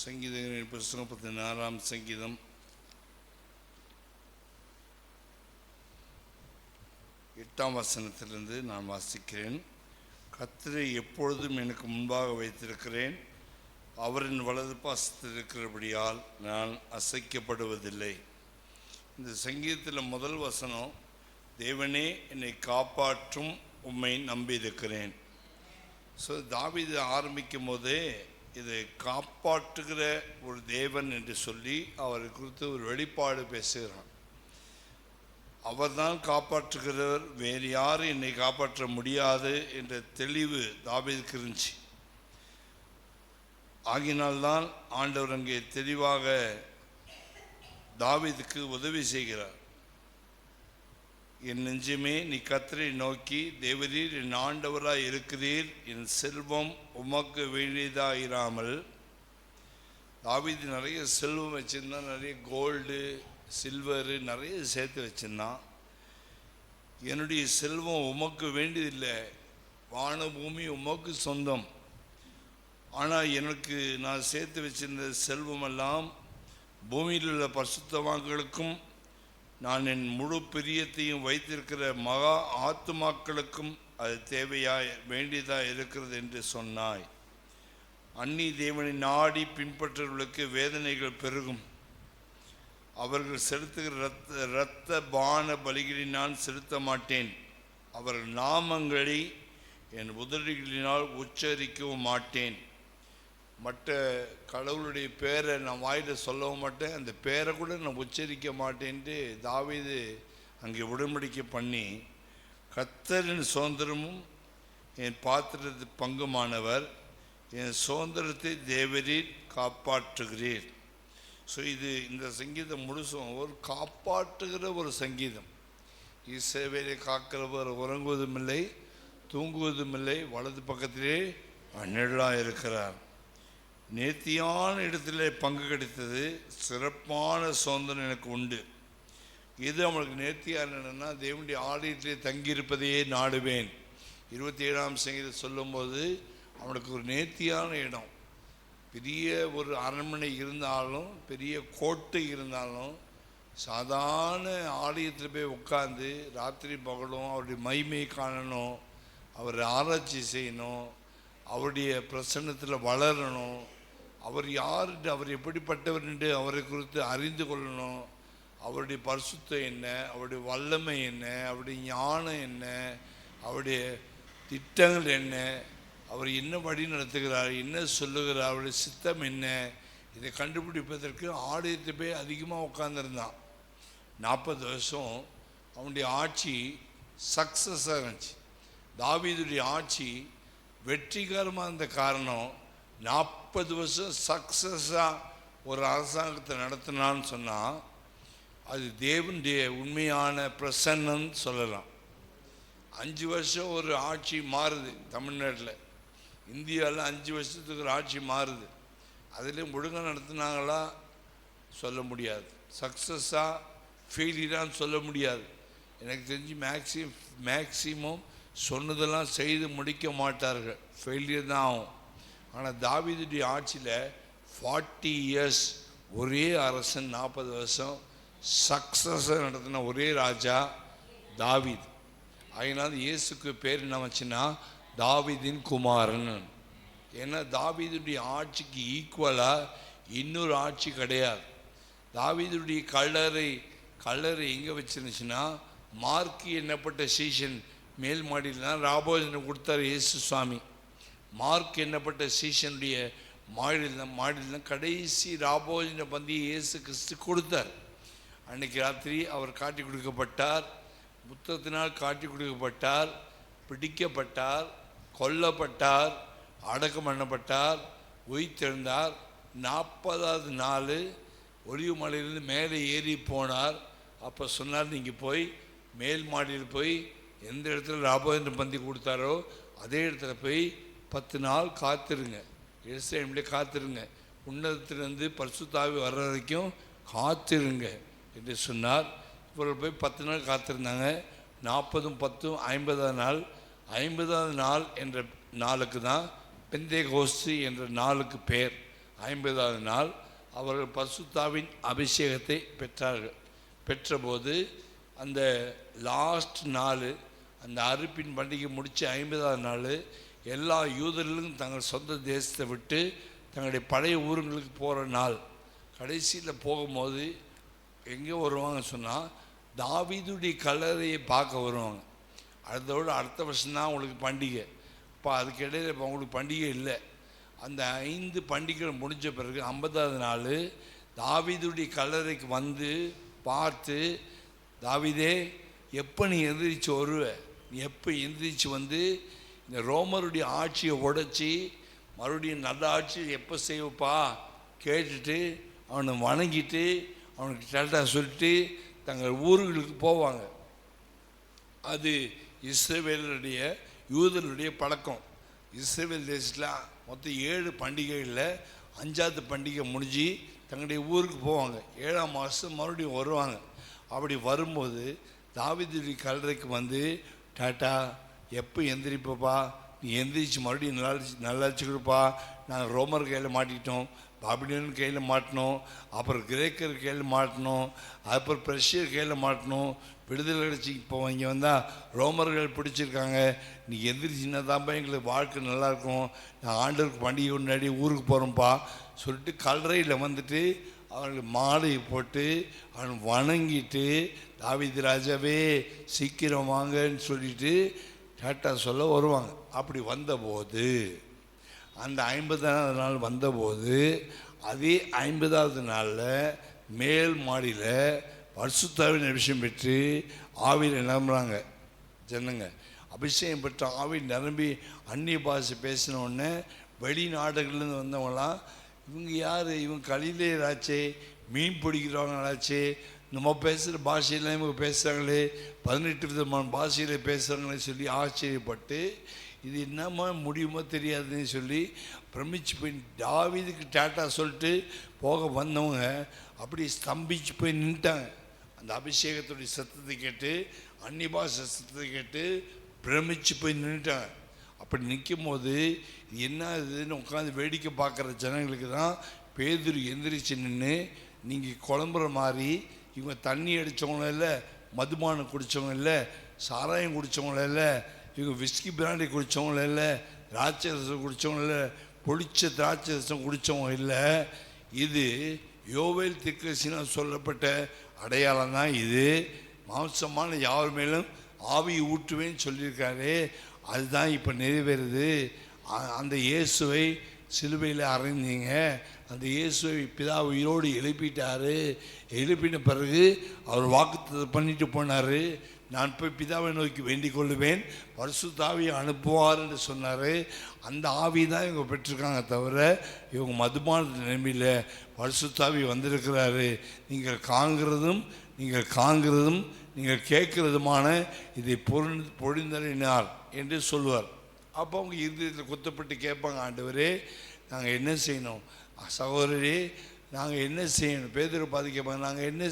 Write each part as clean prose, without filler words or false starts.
சங்கீதங்களின் புஸ்தகம் 14ஆம் சங்கீதம் 8ஆம் வசனத்திலிருந்து நான் வாசிக்கிறேன். கர்த்தரை எப்பொழுதும் எனக்கு முன்பாக வைத்திருக்கிறேன், அவரின் வலது பாசத்தில் இருக்கிறபடியால் நான் அசைக்கப்படுவதில்லை. இந்த சங்கீதத்தில் முதல் வசனம், தேவனே என்னை காப்பாற்றும், உம்மை நம்பியிருக்கிறேன். ஸோ தாவீது ஆரம்பிக்கும் போதே இதை காப்பாற்றுகிற ஒரு தேவன் என்று சொல்லி அவரை குறித்து ஒரு வெளிப்பாடு பேசுகிறான். அவர்தான் காப்பாற்றுகிறவர், வேறு யாரும் என்னை காப்பாற்ற முடியாது என்ற தெளிவு தாவீதுக்கு இருந்துச்சு. ஆகினால்தான் ஆண்டவர் அங்கே தெளிவாக தாவீதுக்கு உதவி செய்கிறார். என் நெஞ்சமே, நீ கர்த்தரை நோக்கி, தேவரீர் என் ஆண்டவராய் இருக்கிறீர், என் செல்வம் உமக்கு வேண்டியதாயிராமல். தாவீது நிறைய செல்வம் வச்சுருந்தான், நிறைய கோல்டு சில்வரு நிறைய சேர்த்து வச்சுருந்தான். என்னுடைய செல்வம் உமக்கு வேண்டியதில்லை, வான பூமி உமக்கு சொந்தம். ஆனால் எனக்கு நான் சேர்த்து வச்சிருந்த செல்வமெல்லாம் பூமியில் உள்ள பரிசுத்தவான்களுக்கும் நான் என் முழு பிரியத்தையும் வைத்திருக்கிற மகா ஆத்துமாக்களுக்கும் அது வேண்டியதாக இருக்கிறது என்று சொன்னாய். அந்நி தேவனை நாடி பின்பற்றவர்களுக்கு வேதனைகள் பெருகும். அவர்கள் செலுத்துகிற இரத்த பான பலிகளை நான் செலுத்த மாட்டேன். அவர்கள் நாமங்களை என் உதடுகளினால் உச்சரிக்கவும் மாட்டேன். மற்ற கடவுளுடைய பேரை நான் வாயில் சொல்லவும் மாட்டேன், அந்த பேரை கூட நான் உச்சரிக்க மாட்டேன்ட்டு தாவீது அங்கே உடன்படிக்கை பண்ணி, கர்த்தரின் சுதந்திரமும் என் பாத்திரத்து பங்குமானவர், என் சுதந்திரத்தை தேவரீர் காப்பாற்றுகிறீர். ஸோ இந்த சங்கீதம் முழுசும் ஒரு காப்பாற்றுகிற ஒரு சங்கீதம். இஸ்ரவேலை காக்கிறவர் உறங்குவதும் இல்லை, தூங்குவதும் இல்லை, வலது பக்கத்திலே நிழலாக இருக்கிறார். நேர்த்தியான இடத்துல பங்கு கிடைத்தது, சிறப்பான சுதந்திரம் எனக்கு உண்டு. இது அவனுக்கு நேர்த்தியாக என்னென்னா, தேவனுடைய ஆலயத்திலே தங்கியிருப்பதையே நாடுவேன். 27ஆம் சங்கீதம் சொல்லும்போது அவனுக்கு ஒரு நேர்த்தியான இடம், பெரிய ஒரு அரண்மனை இருந்தாலும், பெரிய கோட்டை இருந்தாலும், சாதாரண ஆலயத்தில் போய் உட்காந்து ராத்திரி பகலும் அவருடைய மகிமையை காணணும், அவரை ஆராய்ச்சி செய்யணும், அவருடைய பிரசன்னத்தில் வளரணும், அவர் யார், அவர் எப்படிப்பட்டவர் என்று அவரை குறித்து அறிந்து கொள்ளணும், அவருடைய பரிசுத்தம் என்ன, அவருடைய வல்லமை என்ன, அவருடைய ஞானம் என்ன, அவருடைய திட்டங்கள் என்ன, அவர் என்ன வழி நடத்துகிறார், என்ன சொல்லுகிறார், அவருடைய சித்தம் என்ன, இதை கண்டுபிடிப்பதற்கு ஆலயத்தை போய் அதிகமாக உட்கார்ந்துருந்தான். 40 வருஷம் அவனுடைய ஆட்சி சக்ஸஸாக இருந்துச்சு. தாவீதுடைய ஆட்சி வெற்றிகரமாக இருந்த காரணம், 40 வருஷம் சக்ஸஸாக ஒரு அரசாங்கத்தை நடத்தினான்னு சொன்னால் அது தேவனுடைய உண்மையான பிரசன்னம் சொல்லலாம். 5 வருஷம் ஒரு ஆட்சி மாறுது. தமிழ்நாட்டில், இந்தியாவில் 5 வருஷத்துக்கு ஒரு ஆட்சி மாறுது. அதில் ஒழுங்காக நடத்தினாங்களா சொல்ல முடியாது, சக்ஸஸாக ஃபெயிலியரான்னு சொல்ல முடியாது. எனக்கு தெரிஞ்சு மேக்சிமம் சொன்னதெல்லாம் செய்து முடிக்க மாட்டார்கள், ஃபெயிலியர் தான் ஆகும். ஆனால் தாவீதுடைய ஆட்சியில் 40 இயர்ஸ் ஒரே அரசன், 40 வருஷம் சக்ஸஸாக நடத்தின ஒரே ராஜா தாவீது. அதனால இயேசுக்கு பேர் என்ன வச்சுன்னா தாவீதின் குமாரன். ஏன்னா தாவீதுடைய ஆட்சிக்கு ஈக்குவலாக இன்னொரு ஆட்சி கிடையாது. தாவீதுடைய கல்லறை எங்கே வச்சிருந்துச்சுன்னா, மார்க்கு எண்ணப்பட்ட சீசன் மேல் மாடியில் தான் ராபோஜனம் கொடுத்தார் இயேசு சுவாமி. மார்க் எண்ணப்பட்ட சீசனுடைய மாடியில் தான் கடைசி ராபோஜன பந்தியை இயேசு கிறிஸ்து கொடுத்தார். அன்றைக்கி ராத்திரி அவர் காட்டி கொடுக்கப்பட்டார், புத்தகத்தினால் காட்டி கொடுக்கப்பட்டார், பிடிக்கப்பட்டார், கொல்லப்பட்டார், அடக்கம் பண்ணப்பட்டார், உயிர்த்தெழுந்தார். 40ஆவது நாள் ஒலிவு மலையிலிருந்து மேலே ஏறி போனார். அப்போ சொன்னார், நீங்கள் போய் மேல் மாடியில் போய் எந்த இடத்துல ராபோஜன பந்தி கொடுத்தாரோ அதே இடத்துல போய் 10 நாள் காத்திருங்க, எருசலேமிலே காத்திருங்க, உன்னதத்திலிருந்து பரிசுத்த ஆவி வர்ற வரைக்கும் காத்திருங்க என்று சொன்னார். இவர்கள் போய் 10 நாள் காத்திருந்தாங்க. 40ம் 10ம் 50ஆவது நாள். 50ஆவது நாள் என்ற நாளுக்கு தான் பெந்தேகோஸ்து என்ற நாளுக்கு பேர். 50வது நாள் அவர்கள் பரிசுத்தாவின் அபிஷேகத்தை பெற்றார்கள். பெற்றபோது அந்த லாஸ்ட் நாள், அந்த அறுப்பின் பண்டிகை முடித்து 50வது நாள் எல்லா யூதர்களும் தங்கள் சொந்த தேசத்தை விட்டு தங்களுடைய பழைய ஊருங்களுக்கு போகிற நாள். கடைசியில் போகும்போது எங்கே வருவாங்க சொன்னால், தாவீதுடைய கல்லறையை பார்க்க வருவாங்க. அதோடு அடுத்த வருஷம்தான் அவங்களுக்கு பண்டிகை. இப்போ அதுக்கிடையில் இப்போ அவங்களுக்கு பண்டிகை இல்லை. அந்த 5 பண்டிகைகள் முடிஞ்ச பிறகு 50வது நாள் தாவீதுடைய கல்லறைக்கு வந்து பார்த்து, தாவீதே எப்போ நீ எந்திரிச்சு வருவ, நீ எப்போ எந்திரிச்சு வந்து இந்த ரோமருடைய ஆட்சியை உடைச்சி மறுபடியும் நல்ல ஆட்சியை எப்போ செய்வப்பா கேட்டுட்டு அவனை வணங்கிட்டு அவனுக்கு டாட்டா சொல்லிட்டு தங்கள் ஊர்களுக்கு போவாங்க. அது இஸ்ரவேலுடைய யூதர்களுடைய பழக்கம். இஸ்ரவேல் தேசத்தில் மொத்தம் 7 பண்டிகைகளில் 5வது பண்டிகை முடிஞ்சு தங்களுடைய ஊருக்கு போவாங்க. 7ஆம் மாதம் மறுபடியும் வருவாங்க. அப்படி வரும்போது தாவீதுடைய கல்லறைக்கு வந்து, டாட்டா எப்போ எந்திரிப்பப்பா, நீ எந்திரிச்சு மறுபடியும் நல்லாச்சு கொடுப்பா, நாங்கள் ரோமர் கையில் மாட்டிக்கிட்டோம், பாபிலோன் கையில் மாட்டினோம், அப்புறம் கிரேக்கர் கையில் மாட்டினோம், அப்புறம் பிரஷியர் கையில் மாட்டினோம், விடுதலை கிடச்சி இப்போ இங்கே வந்தால் ரோமர்கள் பிடிச்சிருக்காங்க, நீ எந்திரிச்சின்னா தான்ப்பா எங்களுக்கு வாழ்க்கை நல்லாயிருக்கும், நான் ஆண்டவருக்கு பண்டிகை முன்னாடி ஊருக்கு போகிறோம்ப்பா சொல்லிட்டு கல்லறையில் வந்துட்டு அவங்களுக்கு மாலையை போட்டு அவன் வணங்கிட்டு, தாவீது ராஜாவே சீக்கிரம் வாங்கன்னு சொல்லிட்டு டாட்டா சொல்ல வருவாங்க. அப்படி வந்தபோது அந்த 50வது நாள் வந்தபோது அதே 50வது நாளில் மேல் மாடியில் பரிசுத்தாவின் அபிஷேகம் பெற்று ஆவியில் நிரம்புறாங்க ஜனங்க. அபிஷேகம் பெற்ற ஆவி நிரம்பி அந்நிய பாஷை பேசினோடனே வெளிநாடுகள்லேருந்து வந்தவங்களாம், இவங்க யார், இவங்க கலிலேயராச்சே, மீன் பிடிக்கிறவங்களாச்சே, நம்ம பேசுகிற பாஷையெல்லாம் இவங்க பேசுகிறாங்களே, 18 விதமான பாஷையில் பேசுகிறாங்களே சொல்லி ஆச்சரியப்பட்டு, இது என்னம்மா முடியுமோ தெரியாதுன்னு சொல்லி பிரமிச்சு போய் தாவீதுக்கு டாட்டா சொல்லிட்டு போக வந்தவங்க அப்படி ஸ்தம்பிச்சு போய் நின்ட்டாங்க. அந்த அபிஷேகத்துடைய சத்தத்தை கேட்டு, அந்நிய பாஷை சத்தத்தை கேட்டு பிரமிச்சு போய் நின்றுட்டாங்க. அப்படி நிற்கும் போது என்ன இதுன்னு உட்காந்து வேடிக்கை பார்க்குற ஜனங்களுக்கு தான் பேதுரு எந்திரிச்சு நின்று, நீங்கள் குழம்புற மாதிரி இவங்க தண்ணி அடித்தவங்களும் இல்லை, மதுபானம் குடித்தவங்க இல்லை, சாராயம் குடித்தவங்களும் இல்லை, இவங்க விஸ்கி பிராண்டி குடித்தவங்களும் இல்லை, திராட்சை ரசம் குடித்தவங்க இல்லை, பொடிச்ச திராட்சை ரசம் குடித்தவங்க இல்லை, இது யோவேல் தீர்க்கதரிசினால் சொல்லப்பட்ட அடையாளம் தான். இது மாம்சமான யார் மேலும் ஆவி ஊற்றுவேன்னு சொல்லியிருக்காரு, அதுதான் இப்போ நிறைவேறுது. அந்த இயேசுவை சிலுவையில் அறைந்தீங்க, அந்த இயேசுவை பிதா உயிரோடு எழுப்பிட்டார். எழுப்பின பிறகு அவர் வாக்குத்தத்தம் பண்ணிட்டு போனார், நான் போய் பிதாவை நோக்கி வேண்டிக் கொள்ளுவேன், பரிசுத்த ஆவியை அனுப்புவார் என்று சொன்னார். அந்த ஆவி தான் இவங்க பெற்றிருக்காங்க, தவிர இவங்க மதுபான நிலைமையில் பரிசுத்த ஆவி வந்திருக்கிறாரு. நீங்கள் காண்கிறதும் நீங்கள் கேட்குறதுமான இதை பொழிந்தறினார் என்று சொல்லுவார். அப்போ அவங்க இருதயத்தில் குத்தப்பட்டு கேட்பாங்க, ஆண்டவரே நாங்கள் என்ன செய்யணும், சகோதரரே நாங்கள் என்ன செய்யணும், பேதுரு பார்த்து கேட்பாங்க, நாங்கள் என்ன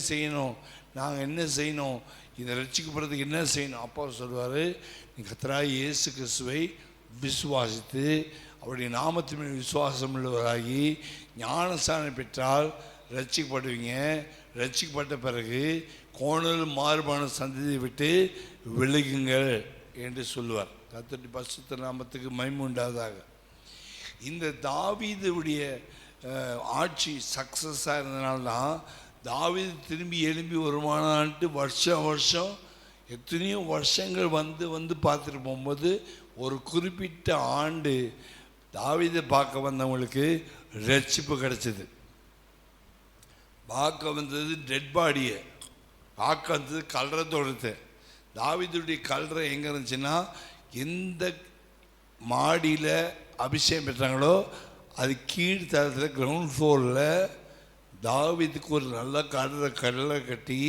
செய்யணும், இதை ரட்சிக்கப்படுறதுக்கு என்ன செய்யணும். அப்பா சொல்லுவார், நீ கர்த்தராகிய இயேசு கிறிஸ்துவை விசுவாசித்து அவருடைய நாமத்தின் மேல் விசுவாசம் உள்ளவராகி ஞானஸ்நானம் பெற்றால் ரட்சிக்கப்படுவீங்க. ரட்சிக்கப்பட்ட பிறகு கோணல் மாறுபான சந்ததியை விட்டு விலகுங்கள் என்று சொல்லுவார். கர்த்தருடைய பரிசுத்த நாமத்துக்கு மகிமை உண்டாவதாக. இந்த தாவீதுடைய ஆட்சி சக்ஸஸாக இருந்தனால்தான் தாவீது திரும்பி எழும்பி வருமானான்ட்டு வருஷம் எத்தனையோ வருஷங்கள் வந்து பார்த்துட்டு போகும்போது ஒரு குறிப்பிட்ட ஆண்டு தாவீதை பார்க்க வந்தவங்களுக்கு ரட்சிப்பு கிடைச்சிது. பார்க்க வந்தது டெட் பாடியை, பார்க்க வந்தது கல்றத்தோடுது. தாவீதுடைய கல்றை எங்கே இருந்துச்சுன்னா, எந்த மாடியில் அபிஷேகம் பெற்றாங்களோ அது கீழ்த்தளத்தில் கிரவுண்ட் ஃப்ளோரில் தாவீதுக்கு ஒரு நல்ல கடலை கட்டி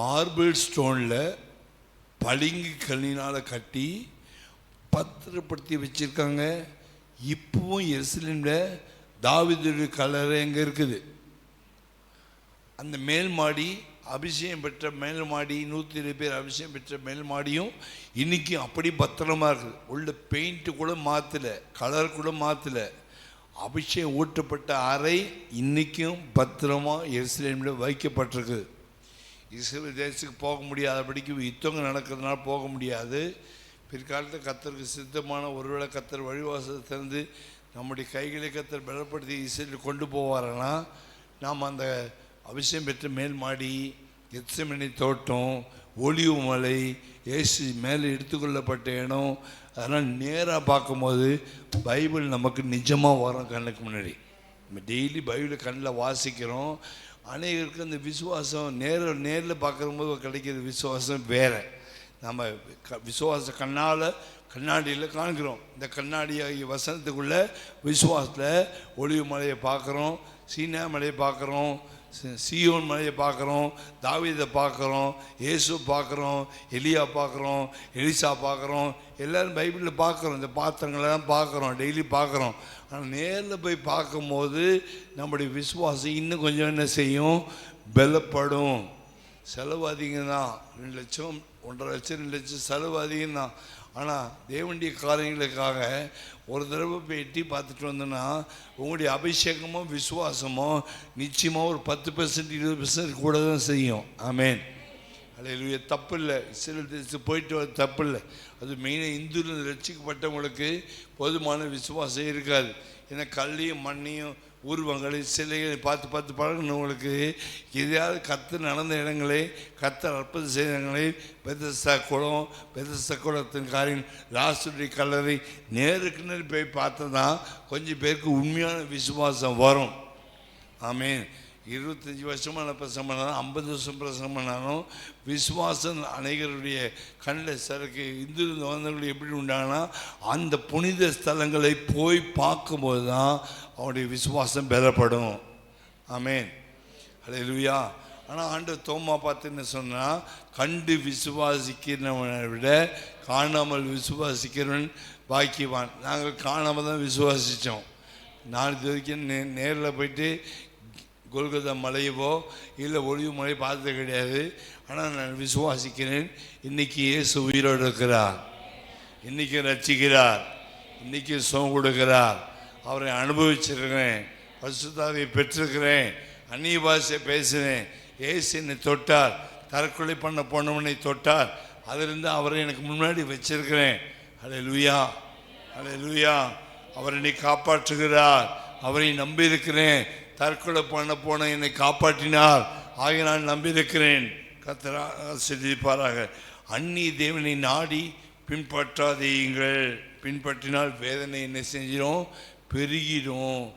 மார்பிள் ஸ்டோனில் பளிங்கு கல்லினால் கட்டி பத்திரப்படுத்தி வச்சுருக்காங்க. இப்பவும் எருசலேமில் தாவீதுடைய கல்லறை எங்கே இருக்குது. அந்த மேல் மாடி அபிஷேகம் பெற்ற மேல் மாடி, 107 பேர் அபிஷேகம் பெற்ற மேல் மாடியும் இன்றைக்கும் அப்படி பத்திரமா இருக்குது. உள்ள பெயிண்ட்டு கூட மாற்றலை, கலர் கூட மாற்றலை. அபிஷேகம் ஊற்றப்பட்ட அறை இன்றைக்கும் பத்திரமா எருசலேமில் வைக்கப்பட்டிருக்கு. இஸ்ரவேல் தேசத்துக்கு போக முடியாதபடிக்கு யுத்தங்கள் நடக்கிறதுனால போக முடியாது. பிற்காலத்தில் கர்த்தருக்கு சித்தமான ஒருவேளை கர்த்தர் வழிவாசலை திறந்து நம்முடைய கைகளை கர்த்தர் பலப்படுத்தி இஸ்ரவேல் கொண்டு போவாரனா, நாம் அந்த அபிஷேகம் பெற்ற மேல் மாடி, கெத்செமனே தோட்டம், ஒலிவு மலை, இயேசு மேலே எடுத்துக்கொள்ளப்பட்ட இடம், அதெல்லாம் நேராக பார்க்கும்போது பைபிள் நமக்கு நிஜமாக வரும் கண்ணுக்கு முன்னாடி. நம்ம டெய்லி பைபிளை கண்ணில் வாசிக்கிறோம். அநேகருக்கு அந்த விசுவாசம் நேரில் பார்க்கும்போது கிடைக்கிற விசுவாசம் வேறு. நம்ம விசுவாச கண்ணாடியில் காண்கிறோம். இந்த கண்ணாடியாகிய வசனத்துக்குள்ளே விசுவாசத்தில் ஒலிவு மலையை பார்க்குறோம், சீனா மலையை பார்க்குறோம், சீயோன் மலையை பார்க்குறோம், தாவீதை பார்க்குறோம், இயேசு பார்க்குறோம், எலியா பார்க்குறோம், எலிசா பார்க்குறோம். எல்லோரும் பைபிளில் பார்க்குறோம். இந்த பாத்திரங்களெல்லாம் பார்க்குறோம், டெய்லி பார்க்குறோம். ஆனால் நேரில் போய் பார்க்கும்போது நம்முடைய விசுவாசம் இன்னும் கொஞ்சம் என்ன செய்யும், பலப்படும். செலவு அதிகம் தான், 2 லட்சம் 1.5 லட்சம் 2 லட்சம் செலவு அதிகம்தான். ஆனால் தேவனுடைய காரியங்களுக்காக ஒரு தடவை போய் எட்டி பார்த்துட்டு வந்தோன்னா உங்களுடைய அபிஷேகமோ விசுவாசமோ நிச்சயமாக ஒரு 10% 20% கூட தான் செய்யும். ஆமேன். அல்லேலூயா. தப்பு இல்லை, இஸ்ரவேல் தேசத்துக்கு போயிட்டு வர தப்பு இல்லை. அது மெயினாக இந்துவில் ரட்சிக்கப்பட்டவங்களுக்கு போதுமான விசுவாசம் இருக்காது. ஏன்னா கல்லையும் மண்ணையும் உருவங்களையும் சிலைகளை பார்த்து பழகினவங்களுக்கு எதையாவது கர்த்தர் நடந்த இடங்களே, கர்த்தர் அற்புதம் செய்த இடங்களே, பெத்தஸ்தா குளம், பெத்தஸ்தா குளத்தின் காரியம், லாசருடைய கல்லறை நேருக்கு நேர் போய் பார்த்தா தான் கொஞ்சம் பேருக்கு உண்மையான விசுவாசம் வரும். ஆமேன். 25 வருஷமான பிரசங்கம் பண்ணாலும் 50 வருஷம் பிரசங்கம் பண்ணாலும் விசுவாசம் அநேகருடைய கண்ணில் சரக்கு இந்து வந்தவர்கள் எப்படி உண்டாங்கன்னா அந்த புனித ஸ்தலங்களை போய் பார்க்கும்போது தான் அவனுடைய விசுவாசம் பலப்படும். ஆமேன். அல்லேலூயா. ஆனால் ஆண்டவர் தோமா பார்த்து என்ன சொன்னால், கண்டு விசுவாசிக்கிறவனை விட காணாமல் விசுவாசிக்கிறவன் பாக்கியவான். நாங்கள் காணாமல் தான் விசுவாசித்தோம். நான் இது வரைக்கும் நேரில் போயிட்டு கொல்கத்தா மலையவோ இல்லை ஒளிவு மலை பார்த்தது கிடையாது. ஆனால் நான் விசுவாசிக்கிறேன், இன்றைக்கி இயேசு உயிரோடு இருக்கிறார், இன்றைக்கி ரட்சிக்கிறார், இன்றைக்கி சுகம் கொடுக்கிறார். அவரை அனுபவிச்சிருக்கிறேன், பரிசுத்தாவியை பெற்றிருக்கிறேன், அந்நிய பாஷை பேசுகிறேன். இயேசு என்னை தொட்டார், தற்கொலை பண்ண போனவனை தொட்டார், அதிலிருந்து அவரை எனக்கு முன்னாடி வச்சிருக்கிறேன். அல்லேலூயா, அல்லேலூயா. அவர் என்னை காப்பாற்றுகிறார், அவரை நம்பியிருக்கிறேன். தற்கொலை பண்ண போன என்னை காப்பாற்றினார், ஆகிய நான் நம்பியிருக்கிறேன். கர்த்தர் ஆசீர்வதிப்பாராக. அந்நிய தேவனை நாடி பின்பற்றாதீங்கள். பின்பற்றினால் வேதனை என்ன செஞ்சிடும், பெருகிடும்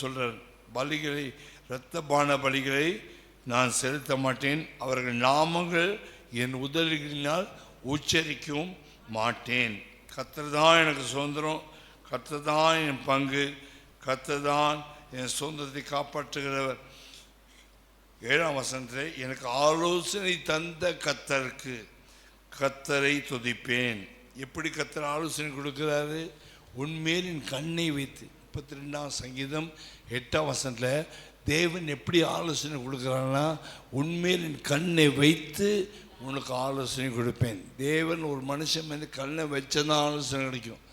சொல்கிறார். பலிகளை, இரத்த பான பலிகளை நான் செலுத்த மாட்டேன், அவர்கள் நாமங்கள் என் உதடுகளினால் உச்சரிக்கவும் மாட்டேன். கர்த்தர் தான் எனக்கு சுதந்திரம், கர்த்தர் தான் என் பங்கு, கர்த்தர் தான் என் சுதந்திரத்தை காப்பாற்றுகிறவர். 7ஆம் வசனத்தில் எனக்கு ஆலோசனை தந்த கர்த்தரை துதிப்பேன். எப்படி கர்த்தர் ஆலோசனை கொடுக்கிறாரு? உன்மேல் என் கண்ணை வைத்து. 32ஆம் சங்கீதம் 8ஆம் வசனத்தில் தேவன் எப்படி ஆலோசனை கொடுக்குறாங்கன்னா, உன்மேல் என் கண்ணை வைத்து உனக்கு ஆலோசனை கொடுப்பேன். தேவன் ஒரு மனுஷன் மேலே கண்ணை வச்சதான் ஆலோசனை கிடைக்கும்.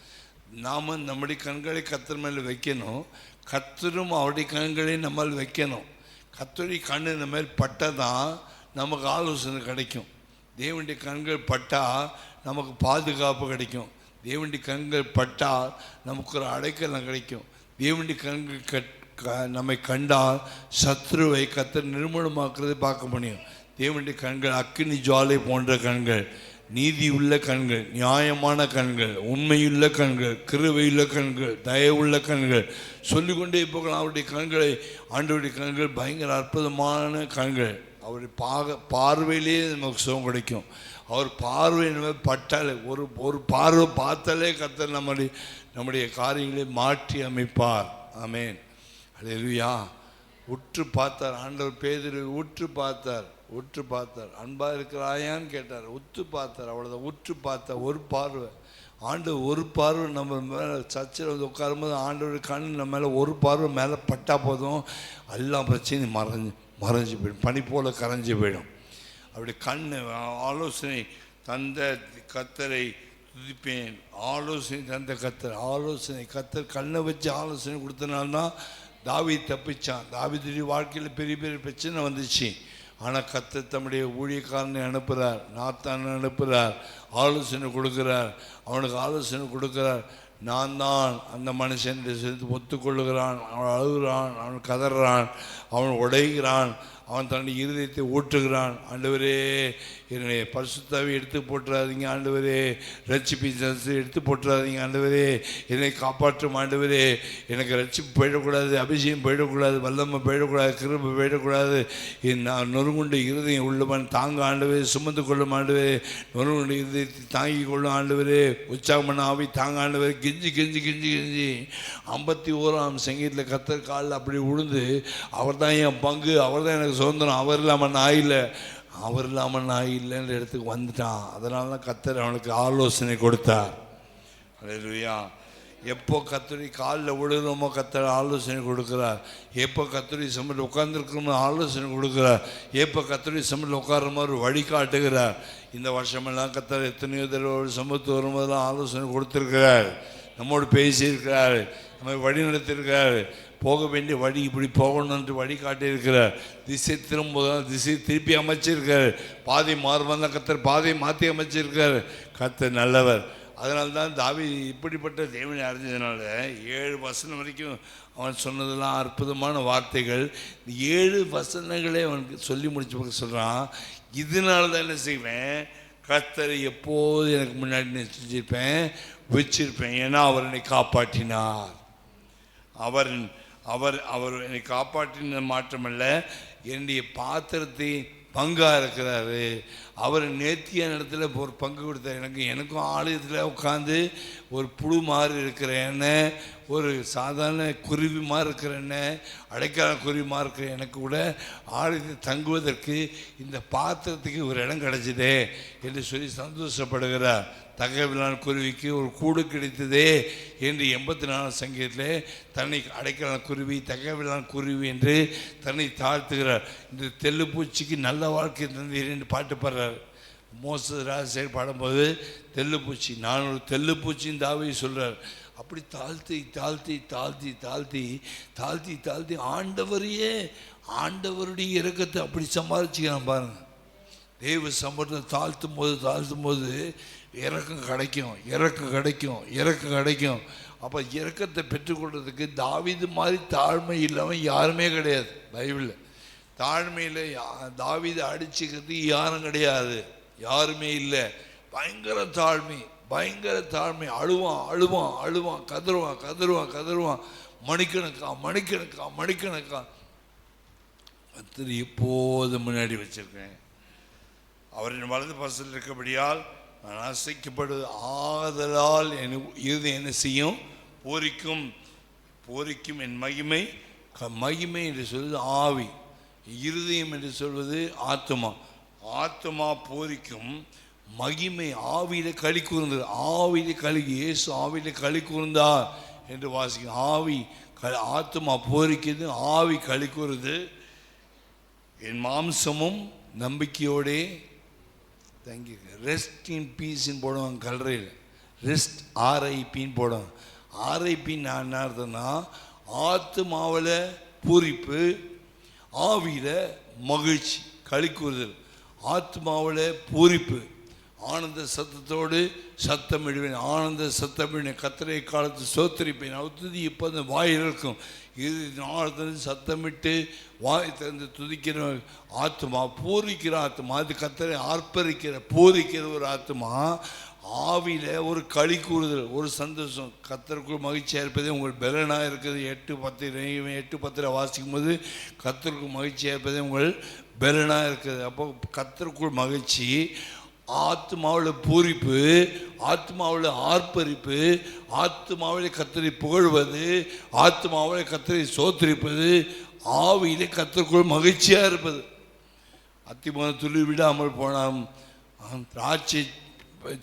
நாம் நம்முடைய கண்களை கர்த்தர் மேலே வைக்கணும், கர்த்தரும் அவருடைய கண்களை நம்மால் வைக்கணும். கர்த்தருடைய கண் இந்த மாதிரி பட்டால் தான் நமக்கு ஆலோசனை கிடைக்கும். தேவனுடைய கண்கள் பட்டால் நமக்கு பாதுகாப்பு கிடைக்கும். தேவனுடைய கண்கள் பட்டால் நமக்கு ஒரு அடைக்கலம் கிடைக்கும். தேவனுடைய கண்கள் நம்மை கண்டால் சத்ருவை கர்த்தர் நிர்மூலமாக்குறதை பார்க்க முடியும். தேவனுடைய கண்கள் அக்கினி ஜுவாலை போன்ற கண்கள், நீதி உள்ள கண்கள், நியாயமான கண்கள், உண்மையுள்ள கண்கள், கிருபையுள்ள கண்கள், தயவுள்ள கண்கள், சொல்லிக்கொண்டே போகலாம். அவருடைய கண்களை, ஆண்டவருடைய கண்கள் பயங்கர அற்புதமான கண்கள். அவருடைய பார்வையிலே நமக்கு சுகம் கிடைக்கும். அவர் பார்வை நம்ம பட்டாலே, ஒரு பார்வை பார்த்தாலே கர்த்தர் நம்முடைய காரியங்களை மாற்றி அமைப்பார். ஆமேன். அல்லேலூயா. உற்று பார்த்தார் ஆண்டவர். பேதுருவை உற்று பார்த்தார். அன்பாக இருக்கிறாயான்னு கேட்டார். உற்று பார்த்தார், அவ்வளோதான். உற்று பார்த்தார். ஒரு பார்வை, ஆண்டவர் ஒரு பார்வை நம்ம மேலே சர்ச்சில் வந்து உட்காரும்போது ஆண்டவர் கண் நம்ம மேலே ஒரு பார்வை மேலே பட்டால் போதும், எல்லா பிரச்சனையும் மறைஞ்சு போயிடும், பனி போல் கரைஞ்சி போயிடும். அப்படி கண் ஆலோசனை தந்த கர்த்தரை துதிப்பேன். ஆலோசனை தந்த கத்தர், ஆலோசனை கத்தர் கண்ணை வச்சு ஆலோசனை கொடுத்தனால்தான் தாவீது தப்பிச்சான். தாவீதுடைய வாழ்க்கையில் பெரிய பெரிய பிரச்சனை வந்துச்சு. ஆனால் கர்த்தர் தம்முடைய ஊழியக்காரனை அனுப்புகிறார், நாத்தானை அனுப்புகிறார், ஆலோசனை கொடுக்குறார், அவனுக்கு ஆலோசனை கொடுக்குறார். நான் தான் அந்த மனுஷன் சேர்த்து ஒத்துக்கொள்ளுகிறான். அவன் அழுகிறான், அவன் கதறான், அவன் உடைகிறான், அவன் தன்னுடைய இருதயத்தை ஊற்றுகிறான். ஆண்டவரே என்னுடைய பரிசுத்தாவை எடுத்து போட்டுறாதீங்க ஆண்டவரே, ரட்சிப்பின் எடுத்து போட்டுறாதீங்க ஆண்டவரே, என்னை காப்பாற்றும் ஆண்டவரே, எனக்கு ரட்சிப்பு போயிடக்கூடாது, அபிஷேகம் போயிடக்கூடாது, வல்லமை போயிடக்கூடாது, கிருபை போயிடக்கூடாது. நான் நொறுங்குண்ட இருதயம் உள்ளவன் தாங்க ஆண்டவரே, சுமந்து கொள்ளும் ஆண்டவரே, நொறுங்குண்ட இருதயத்தை தாங்கி கொள்ளும் ஆண்டவரே, உற்சாகமான ஆவி தாங்க ஆண்டவரே. கெஞ்சி கெஞ்சி கெஞ்சி கெஞ்சி 51ஆம் சங்கீதத்தில் கர்த்தர் காலில் அப்படி விழுந்து, அவர் தான் என் பங்கு, அவர் தான் எனக்கு சுதந்திரம், அவர் இல்லாமல் நான் இல்லை, அவர் இல்லாமல் நான் இல்லைன்ற இடத்துக்கு வந்துட்டான். அதனால தான் கர்த்தர் அவனுக்கு ஆலோசனை கொடுத்தார். அல்லேலூயா. எப்போ கர்த்தருடைய காலில் விழுகிறோமோ கர்த்தர் ஆலோசனை கொடுக்குறார். எப்போ கர்த்தருடைய சமையல் உட்கார்ந்துருக்கணுமோ ஆலோசனை கொடுக்குறார். எப்போ கர்த்தருடைய சமையல் உட்கார்ற மாதிரி வழிகாட்டுகிறார். இந்த வருஷமெல்லாம் கர்த்தர் எத்தனையோ தடவை சமூகத்து வரும்போதெல்லாம் ஆலோசனை கொடுத்துருக்கிறார், நம்மோடு பேசியிருக்கிறார், நம்ம வழி நடத்தியிருக்கிறார். போக வேண்டிய வழி இப்படி போகணுன்ட்டு வழி காட்டியிருக்கிறார். திசை திரும்புவதால் திசை திருப்பி அமைச்சிருக்கார். பாதை மாறுவதான் கர்த்தர் பாதையை மாற்றி அமைச்சிருக்கார். கர்த்தர் நல்லவர். அதனால்தான் தாவீது இப்படிப்பட்ட தேவனை அறிஞ்சதுனால 7 வசனம் வரைக்கும் அவன் சொன்னதெல்லாம் அற்புதமான வார்த்தைகள். 7 வசனங்களே அவனுக்கு சொல்லி முடிச்ச பக்கம் சொல்கிறான், இதனால தான் என்ன செய்வேன், கர்த்தரை எப்போது எனக்கு முன்னாடி நான் செஞ்சிருப்பேன், வச்சிருப்பேன். ஏன்னா அவர் என்னை காப்பாற்றினார். அவர் அவர் அவர் என்னை காப்பாற்றின மாற்றமல்ல, என்னுடைய பாத்திரத்தை பங்காக இருக்கிறாரு. அவர் நேர்த்தியான இடத்துல ஒரு பங்கு கொடுத்தார். எனக்கும் ஆலயத்தில் உட்காந்து ஒரு புழு மாதிரி இருக்கிற என்ன, ஒரு சாதாரண குருவி மாதிரி இருக்கிற என்ன, அடைக்கால குருவி மாதிரி இருக்கிற எனக்கு கூட ஆலயத்தில் தங்குவதற்கு இந்த பாத்திரத்துக்கு ஒரு இடம் கிடைச்சதே என்று சொல்லி சந்தோஷப்படுகிறார். தகவலான குருவிக்கு ஒரு கூடு கிடைத்ததே என்று 84 சங்கீதத்தில் தன்னை அடைக்கலான குருவி, தகவலான குருவி என்று தன்னை தாழ்த்துகிறார். இந்த தெல்லுப்பூச்சிக்கு நல்ல வாழ்க்கை தந்தீர் என்று பாட்டு பாடுறார். மோசஸ் ராஜசேகர் பாடும்போது தெல்லுப்பூச்சி, நான் ஒரு தெல்லுப்பூச்சின்னு தாவீது சொல்கிறார். அப்படி தாழ்த்தி தாழ்த்தி தாழ்த்தி தாழ்த்தி தாழ்த்தி தாழ்த்தி ஆண்டவரையே, ஆண்டவருடைய இரக்கத்தை அப்படி சம்பாதிச்சுக்கிறான் பாருங்க. தேவ சம்பளத்தை தாழ்த்தும் போது இறக்கம் கிடைக்கும், இறக்கம் கிடைக்கும், இறக்கம் கிடைக்கும். அப்போ இறக்கத்தை பெற்றுக்கொள்றதுக்கு தாவீது மாதிரி தாழ்மை இல்லாமல் யாருமே கிடையாது. பைபிளில் தாழ்மையில் தாவீது அடிச்சுக்கிறதுக்கு யாரும் கிடையாது, யாருமே இல்லை. பயங்கர தாழ்மை, பயங்கர தாழ்மை. அழுவான் அழுவான் அழுவான், கதறுவான் கதறுவான் கதறுவான், மணிக்கணக்கா மணிக்கணக்கா மணிக்கணக்கா. கர்த்தர் எப்போது முன்னாடி வச்சிருக்கேன், அவரின் வலது பரிசில் இருக்கபடியால் நான் அசைக்கப்படுவது ஆதலால் என் இருதயம் என்ன செய்யும், பூரிக்கும். பூரிக்கும் என் மகிமை. மகிமை என்று சொல்வது ஆவி, இருதயம் என்று சொல்வது ஆத்மா. ஆத்மா பூரிக்கும், மகிமை ஆவியில களி கூர்ந்தது. ஆவியில களி, இயேசு ஆவியில களி கூர்ந்தார் என்று வாசிக்கும். ஆவி ஆத்மா பூரிக்குது, ஆவி களி கூறுது. என் மாம்சமும் நம்பிக்கையோடே தங்கி. ரெஸ்ட் இன் பீஸ்ன்னு போடுவாங்க கல்லறையில், ரெஸ்ட் ஆர்ஐபின்னு போடுவாங்க. ஆர்ஐபின்னு நான் என்ன அர்த்தம்னா, ஆத்மாவில் பூரிப்பு, ஆவியில் மகிழ்ச்சி, களி கூறுதல். ஆத்மாவில் பூரிப்பு, ஆனந்த சத்தத்தோடு சத்தமிடுவேன், ஆனந்த சத்தமிடுவேன், கர்த்தரை காலத்து சோத்தரிப்பேன். துதி இப்போ அந்த வாயில் இருக்கும். இது ஆழ்ந்து சத்தமிட்டு வாய் திறந்து துதிக்கிற ஆத்மா, பூரிக்கிற ஆத்மா, அது கர்த்தரை ஆர்ப்பரிக்கிற பூரிக்கிற ஒரு ஆத்மா. ஆவியில் ஒரு களி கூறுதல், ஒரு சந்தோஷம். கர்த்தருக்குள் மகிழ்ச்சியாக இருப்பதே உங்கள் பலனாக இருக்குது. 8:10 வாசிக்கும் போது கர்த்தருக்குள் மகிழ்ச்சியாக இருப்பதே உங்கள் பலனாக இருக்குது. அப்போ கர்த்தருக்குள் மகிழ்ச்சி, ஆத்மாவில் பூரிப்பு, ஆத்மாவில் ஆர்ப்பரிப்பு, ஆத்மாவில் கர்த்தரை புகழ்வது, ஆத்மாவில் கர்த்தரை சோத்தரிப்பது, ஆவியிலே கர்த்தருக்குள் மகிழ்ச்சியாக இருப்பது. அத்திமரம் துளி விடாமல் போனாலும், திராட்சை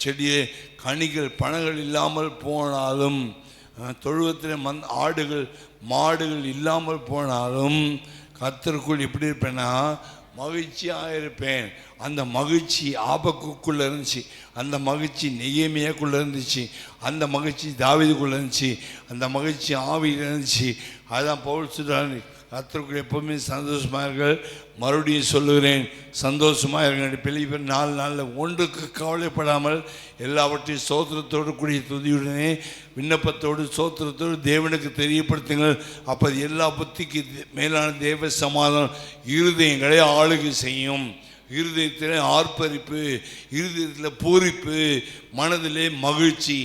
செடியே கனிகள் பழங்கள் இல்லாமல் போனாலும், தொழுவத்தில் ஆடுகள் மாடுகள் இல்லாமல் போனாலும், கர்த்தருக்குள் எப்படி இருப்பேன்னா மகிழ்ச்சியாக இருப்பேன். அந்த மகிழ்ச்சி ஆபக்குக்குள்ளே இருந்துச்சு, அந்த மகிழ்ச்சி நெகேமியாக்குள்ளே இருந்துச்சு, அந்த மகிழ்ச்சி தாவீதுக்குள்ளே இருந்துச்சு, அந்த மகிழ்ச்சி ஆவியில் இருந்துச்சு. அதுதான் பவுல் சொல்றாரு, கர்த்தருக்குள் எப்பவுமே சந்தோஷமாக இருங்கள். மறுபடியும் சொல்லுகிறேன், சந்தோஷமாக இருங்கள். பிலிப்பியர் 4:4 ஒன்றுக்கு கவலைப்படாமல் எல்லாவற்றையும் சோத்திரத்தோடு கூடிய துதியுடனே விண்ணப்பத்தோடு சோத்திரத்தோடு தேவனுக்கு தெரியப்படுத்துங்கள். அப்போ எல்லா புத்திக்கு மேலான தேவ சமாதானம் இருதயங்களை ஆளுகை செய்யும். இருதயத்தில் ஆர்ப்பரிப்பு, இருதயத்தில் பூரிப்பு, மனதிலே மகிழ்ச்சி,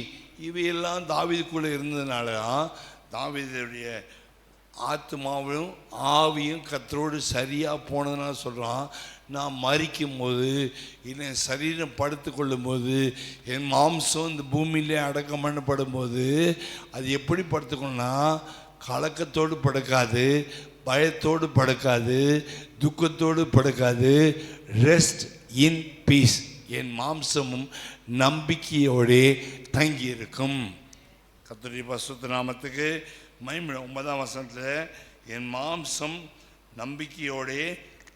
இவையெல்லாம் தாவீதுக்குள்ளே இருந்ததுனால தான் தாவீதுடைய ஆத்மாவும் ஆவியும் கர்த்தரோடு சரியாக போனதுனால சொல்கிறான், நான் மரிக்கும் போது என் சரீரம் படுத்து கொள்ளும் போது என் மாம்சம் இந்த பூமியிலே அடக்கம் பண்ணப்படும் போது அது எப்படி படுத்துக்கணும்னா, கலக்கத்தோடு படுக்காது, பயத்தோடு படுக்காது, துக்கத்தோடு படுக்காது. Rest in peace. என் மாம்சமும் நம்பிக்கையோடே தங்கியிருக்கும். கர்த்தருடைய பரிசுத்த நாமத்துக்கு மகிமை. 9ஆம் வசனத்தில் என் மாம்சம் நம்பிக்கையோடே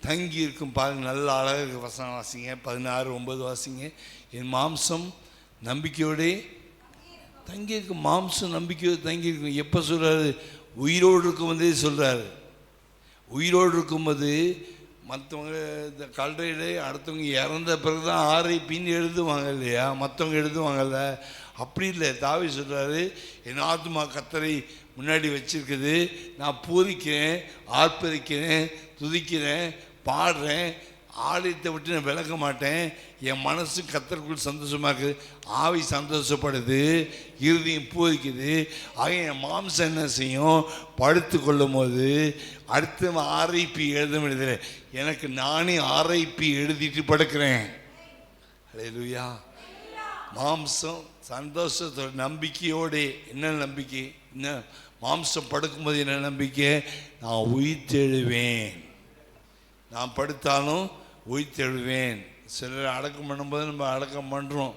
தங்கி இருக்கும். பாருங்க, நல்ல அழகு வசனம் வாசிங்க. 16:9 வாசிங்க. என் மாம்சம் நம்பிக்கையோடே தங்கியிருக்கும். மாம்சம் நம்பிக்கையோடு தங்கியிருக்கும். எப்போ சொல்கிறாரு? உயிரோடு இருக்கும்போதே சொல்கிறாரு. உயிரோடு இருக்கும்போது மற்றவங்க இந்த கல்லறையில் அடுத்தவங்க இறந்த பிறகு தான் ஆர்ஐபின்னு எழுதுவாங்க இல்லையா, மற்றவங்க எழுதுவாங்கல்ல, அப்படி இல்லை. தாவீது சொல்கிறாரு, என் ஆத்மா கர்த்தரை முன்னாடி வச்சிருக்குது, நான் பூரிக்கிறேன், ஆர்ப்பரிக்கிறேன், துதிக்கிறேன், பாடுறேன், ஆலயத்தை விட்டு நான் விலக மாட்டேன். என் மனசு கர்த்தருக்குள் சந்தோஷமாக இருக்குது, ஆவி சந்தோஷப்படுது, இருதயம் பூரிக்குது. ஆக என் மாம்சம் என்ன செய்யும்? படுத்து கொள்ளும் போது அடுத்த ஆர்ஐபி எழுத முடியல, எனக்கு நானே ஆர்ஐபி எழுதிட்டு படுக்கிறேன். அல்லேலூயா. மாம்சம் சந்தோஷத்தோட நம்பிக்கையோடு. என்ன நம்பிக்கை? என்ன மாம்சம் படுக்கும்போது என்ன நம்பிக்கை? நான் உயிர்த்தெழுவேன். நான் படுத்தாலும் உயிர்த்தெழுவேன். சிலர் அடக்கம் பண்ணும்போது நம்ம அடக்கம் பண்ணுறோம்,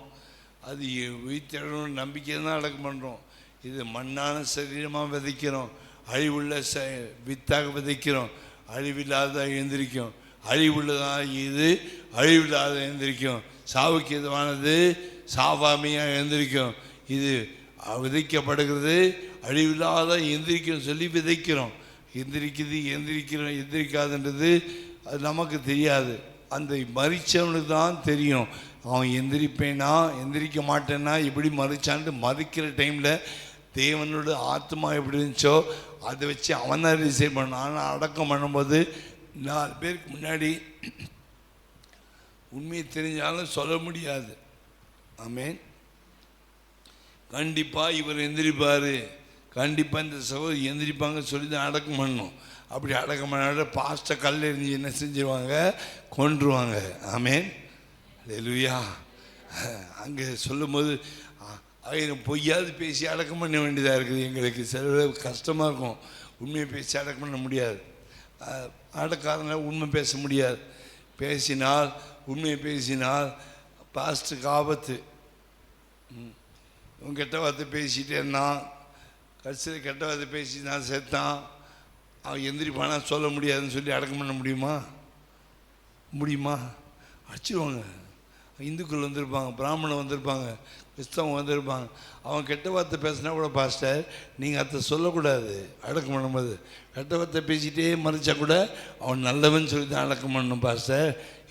அது உயிர்த்தெழணும் நம்பிக்கை தான் அடக்கம் பண்ணுறோம். இது மண்ணான சரீரமாக விதைக்கிறோம், அழிவுள்ள வித்தாக விதைக்கிறோம், அழிவில்லாத எழுந்திரிக்கும். அழிவுள்ளதாக இது அழிவில்லாத எழுந்திரிக்கும். சாவுக்கு எதுவானது சாவாமையாக எழுந்திரிக்கும். இது விதைக்கப்படுகிறது, அழிவில்லாத எந்திரிக்கும் சொல்லி விதைக்கிறோம். எந்திரிக்குது, எந்திரிக்கிறோம், எந்திரிக்காதுன்றது அது நமக்கு தெரியாது. அந்த மரிச்சவனுக்கு தான் தெரியும். அவன் எந்திரிப்பேனா எந்திரிக்க மாட்டேன்னா எப்படி மறிச்சான்ட்டு மறிக்கிற டைமில் தேவனோட ஆத்மா எப்படி இருந்துச்சோ அதை வச்சு அவன் தான் டிசைட் பண்ணான். ஆனால் அடக்கம் பண்ணும்போது 4 பேருக்கு முன்னாடி உண்மையை தெரிஞ்சாலும் சொல்ல முடியாது. ஆமென். கண்டிப்பாக இவர் எந்திரிப்பார், கண்டிப்பாக இந்த சகோதரி எந்திரிப்பாங்க சொல்லி தான் அடக்கம் பண்ணணும். அப்படி அடக்கம் பண்ண பாஸ்ட்டை கல் எறிஞ்சு என்ன செஞ்சிருவாங்க? கொன்றுவாங்க. ஆமென். அல்லேலூயா. அங்கே சொல்லும்போது 1000 பொய்யாவது பேசி அடக்கம் பண்ண வேண்டியதாக இருக்குது. எங்களுக்கு சில கஷ்டமாக இருக்கும். உண்மையை பேசி அடக்கம் பண்ண முடியாது. அடக்காரங்க உண்மை பேச முடியாது. பேசினால் உண்மையை பேசினால் பாஸ்ட்டுக்கு ஆபத்து. இவன் கெட்ட வார்த்தை பேசிகிட்டே இருந்தான், கடைசியில் கெட்ட வார்த்தை பேசி நான் செத்தான், அவன் எந்திரிப்பானா சொல்ல முடியாதுன்னு சொல்லி அடக்கம் பண்ண முடியுமா? முடியுமா? அடிச்சிடுவாங்க. இந்துக்கள் வந்திருப்பாங்க, பிராமணன் வந்திருப்பாங்க, கிறிஸ்தவங்க வந்திருப்பாங்க. அவன் கெட்ட வார்த்தை பேசினா கூட பாஸ்டர் நீங்கள் அதை சொல்லக்கூடாது. அடக்கம் பண்ணும்போது கெட்ட வார்த்தை பேசிகிட்டே மறைச்சா கூட அவன் நல்லவன் சொல்லி தான் அடக்கம் பண்ணணும் பாஸ்டர்.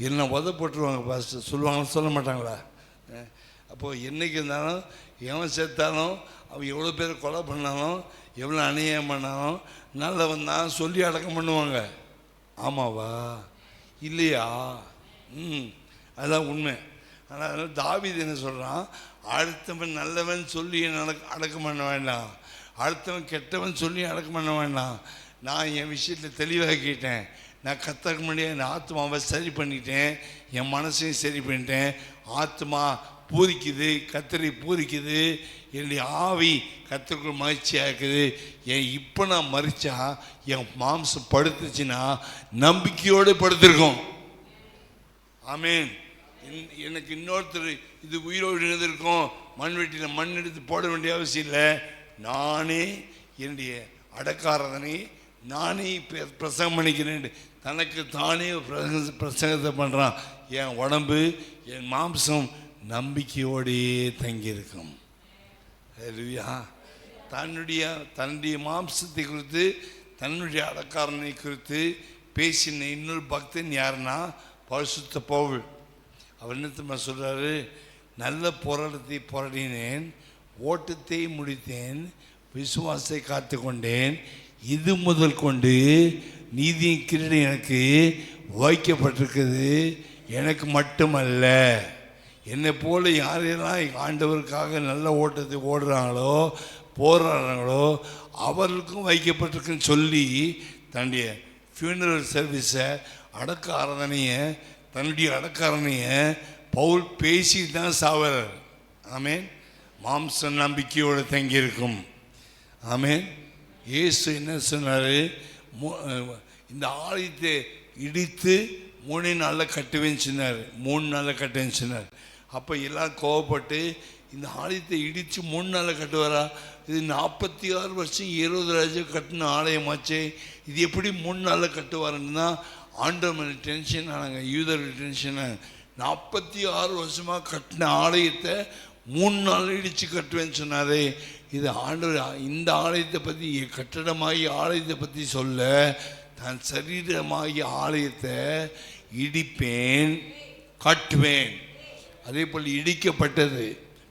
என்ன உத போட்டுருவாங்க பாஸ்டர். சொல்லுவாங்க, சொல்ல மாட்டாங்களா? அப்போது என்றைக்கு இருந்தாலும் எவன் சேர்த்தாலும் அவன் எவ்வளோ பேர் கொலை பண்ணாலும் எவ்வளோ அநியாயம் பண்ணாலும் நல்லவன் தான் சொல்லி அடக்கம் பண்ணுவாங்க. ஆமாவா இல்லையா? அதுதான் உண்மை. ஆனால் தாவீது என்ன சொல்கிறான்? அடுத்தவன் நல்லவன் சொல்லி அடக்கம் பண்ண வேண்டாம், அடுத்தவன் கெட்டவன் சொல்லி அடக்கம் பண்ண வேண்டாம். நான் என் விஷயத்தில் தெளிவாக கேட்டேன். நான் கத்தக்க முடியாது, என் ஆத்மாவை சரி பண்ணிட்டேன், என் மனசையும் சரி பண்ணிட்டேன். ஆத்மா பூரிக்குது, கத்தரை பூரிக்குது, என்னுடைய ஆவி கத்தருக்குள் மகிழ்ச்சியாக இருக்குது. இப்போ நான் மறிச்சா என் மாம்சம் படுத்துச்சுன்னா நம்பிக்கையோடு படுத்திருக்கோம். ஆமேன். எனக்கு இன்னொருத்தர் இது உயிரோடு இருந்திருக்கும், மண் வெட்டியில் மண் எடுத்து போட வேண்டிய அவசியம் இல்லை. நானே என்னுடைய அடக்காரதனை நானே பிரசங்கம் பண்ணிக்கிறேன், தனக்கு தானே பிரசங்கத்தை பண்ணுறான். என் உடம்பு, என் மாம்சம் நம்பிக்கையோடையே தங்கியிருக்கும். தன்னுடைய மாம்சத்தை குறித்து, தன்னுடைய அடக்காரனை குறித்து பேசின இன்னொரு பக்தன் யாருன்னா பரிசுத்த பவுல். அவர் என்ன சொல்கிறாரு? நல்ல போராட்டத்தை போராடினேன், ஓட்டத்தை முடித்தேன், விசுவாசத்தை காத்து கொண்டேன், இது முதல் கொண்டு நீதியின் கிரீடம் எனக்கு வைக்கப்பட்டிருக்குது. எனக்கு மட்டுமல்ல, என்னை போல யாரெல்லாம் ஆண்டவருக்காக நல்ல ஓட்டத்தை ஓடுறாங்களோ போராடுறாங்களோ அவர்களுக்கும் வைக்கப்பட்டிருக்குன்னு சொல்லி தன்னுடைய ஃபியூனரல் சர்வீஸை, அடக்க ஆராதனையை, தன்னுடைய அடக்க ஆராதனையை பவுல் பேசி தான் சாவறார். ஆமேன். மாம்ச நம்பிக்கையோடு தங்கியிருக்கும். ஆமேன். இயேசு என்ன சொன்னார்? இந்த ஆலயத்தை இடித்து 3 நாளில் கட்டுவேன்னு சொன்னார். 3 நாளில் கட்டுவேன்னு சொன்னார். அப்போ எல்லாம் கோவப்பட்டு இந்த ஆலயத்தை இடித்து 3 நாளில் கட்டுவாரா? இது 46 வருஷம் 70 ராஜ்யம் கட்டின ஆலயமாச்சே, இது எப்படி 3 நாளில் கட்டுவாருன்னு தான் ஆண்டவன் டென்ஷன் ஆனாங்க, யூதர்கள் டென்ஷன். 46 வருஷமாக கட்டின ஆலயத்தை 3 நாள் இடித்து கட்டுவேன்னு சொன்னாரே, இது ஆண்டவர் இந்த ஆலயத்தை பற்றி, கட்டடமாகி ஆலயத்தை பற்றி சொல்ல, தான் சரீரமாகிய ஆலயத்தை இடிப்பேன், கட்டுவேன். அதே போல் இடிக்கப்பட்டது.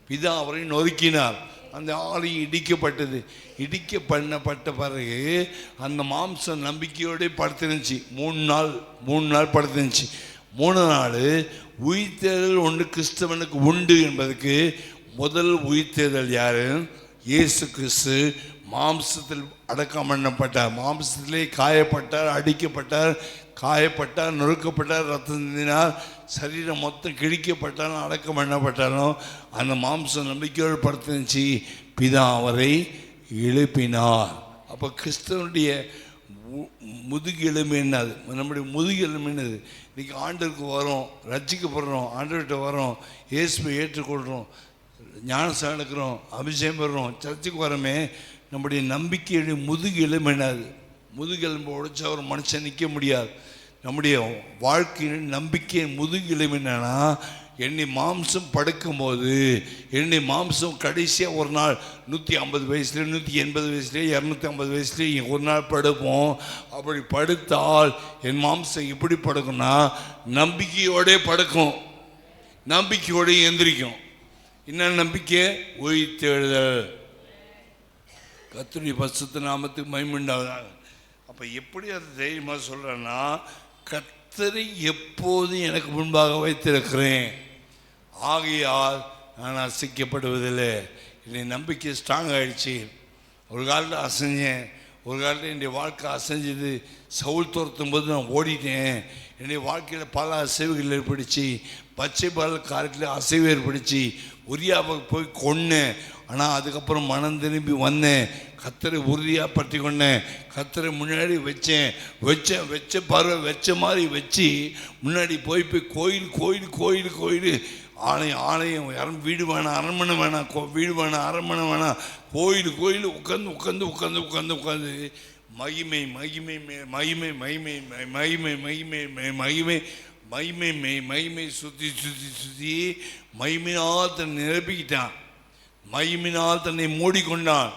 பிதா அவரை நொறுக்கினார், அந்த ஆலயம் இடிக்கப்பட்டது. இடிக்க பண்ணப்பட்ட பிறகு அந்த மாம்சம் நம்பிக்கையோடு படுத்துருந்துச்சு. 3 நாள் படுத்துருந்துச்சு. 3 நாள் உயிர்த்தேதல் ஒன்று கிறிஸ்தவனுக்கு உண்டு என்பதற்கு முதல் உயிர்த்தேதல் யாரு? இயேசு கிறிஸ்து மாம்சத்தில் அடக்கம் பண்ணப்பட்டார். மாம்சத்திலே காயப்பட்டார், அடிக்கப்பட்டார், காயப்பட்டார், நொறுக்கப்பட்டார், ரத்தம் சிந்தினார், சரீரம் மொத்தம் கிழிக்கப்பட்டாலும் அடக்கம் பண்ணப்பட்டாலும் அந்த மாம்சம் நம்பிக்கையோடு படுத்துச்சு. பிதா அவரை எழுப்பினார். அப்போ கிறிஸ்தவனுடைய முதுகு எலும்பு என்னது? நம்முடைய முதுகு எலும்பு என்னது? இன்றைக்கி ஆண்டருக்கு வரோம், ரட்சிக்கப்படுறோம், ஆண்டவர்கிட்ட வரோம், இயேசுவை ஏற்றுக்கொள்கிறோம், ஞானஸ்நானம் எடுக்கிறோம், அபிஷேகம் பெறுறோம், சர்ச்சுக்கு வரோமே, நம்முடைய நம்பிக்கையுடைய முதுகு எலும்பு என்னது? முதுகு எலும்பு உடைச்சா ஒரு மனுஷன் நிற்க முடியாது. நம்முடைய வாழ்க்கையின் நம்பிக்கையின் முதுகு எலும்பு என்னன்னா, என்னை மாம்சம் படுக்கும்போது, என்னை மாம்சம் கடைசியாக ஒரு நாள் 150 வயசுலேயே, 180 வயசுலேயே, 250 வயசுலேயே ஒரு நாள் படுப்போம். அப்படி படுத்தால் என் மாம்சம் எப்படி படுக்கும்னா நம்பிக்கையோடே படுக்கும், நம்பிக்கையோடே எந்திரிக்கும். என்ன நம்பிக்கை? உயிர்த்தெழுதல். கர்த்தருடைய பரிசுத்த நாமத்துக்கு மகிமை உண்டாவதாக. அப்போ எப்படி அது தைரியமாக சொல்கிறேன்னா, கர்த்தரை எப்போதும் எனக்கு முன்பாக வைத்திருக்கிறேன், ஆகையால் நான் அசைக்கப்படுவதில்லை. என்னுடைய நம்பிக்கை ஸ்ட்ராங் ஆகிடுச்சு. ஒரு காலத்தில் அசைஞ்சேன், ஒரு காலத்தில் என்னுடைய வாழ்க்கை அசைஞ்சது. சவுல் துரத்தும் போது நான் ஓடிட்டேன். என்னுடைய வாழ்க்கையில் பல அசைவுகள் ஏற்படுச்சு. பச்சை பால் காலத்தில் அசைவு ஏற்படுச்சு. உரியாவை போய் கொன்னேன். ஆனால் அதுக்கப்புறம் மனம் திரும்பி வந்தேன். கர்த்தரை உறுதியாக பற்றி கொண்டேன். கர்த்தரை முன்னாடி வச்ச பறவை வச்ச மாதிரி வச்சு முன்னாடி போய் கோயில் ஆலயம் யாரும் வீடு வேணாம், அரண்மனை வேணாம், வீடு வேணாம், அரண்மனை வேணாம், கோயில் உட்காந்து மகிமை மகிமை மகிமை மகிமை மகிமை மகிமை மகிமை மகிமை மகிமை சுற்றி மகிமையால் தன்னை நிரப்பிக்கிட்டான். மகிமையினால் தன்னை மூடிக்கொண்டான்.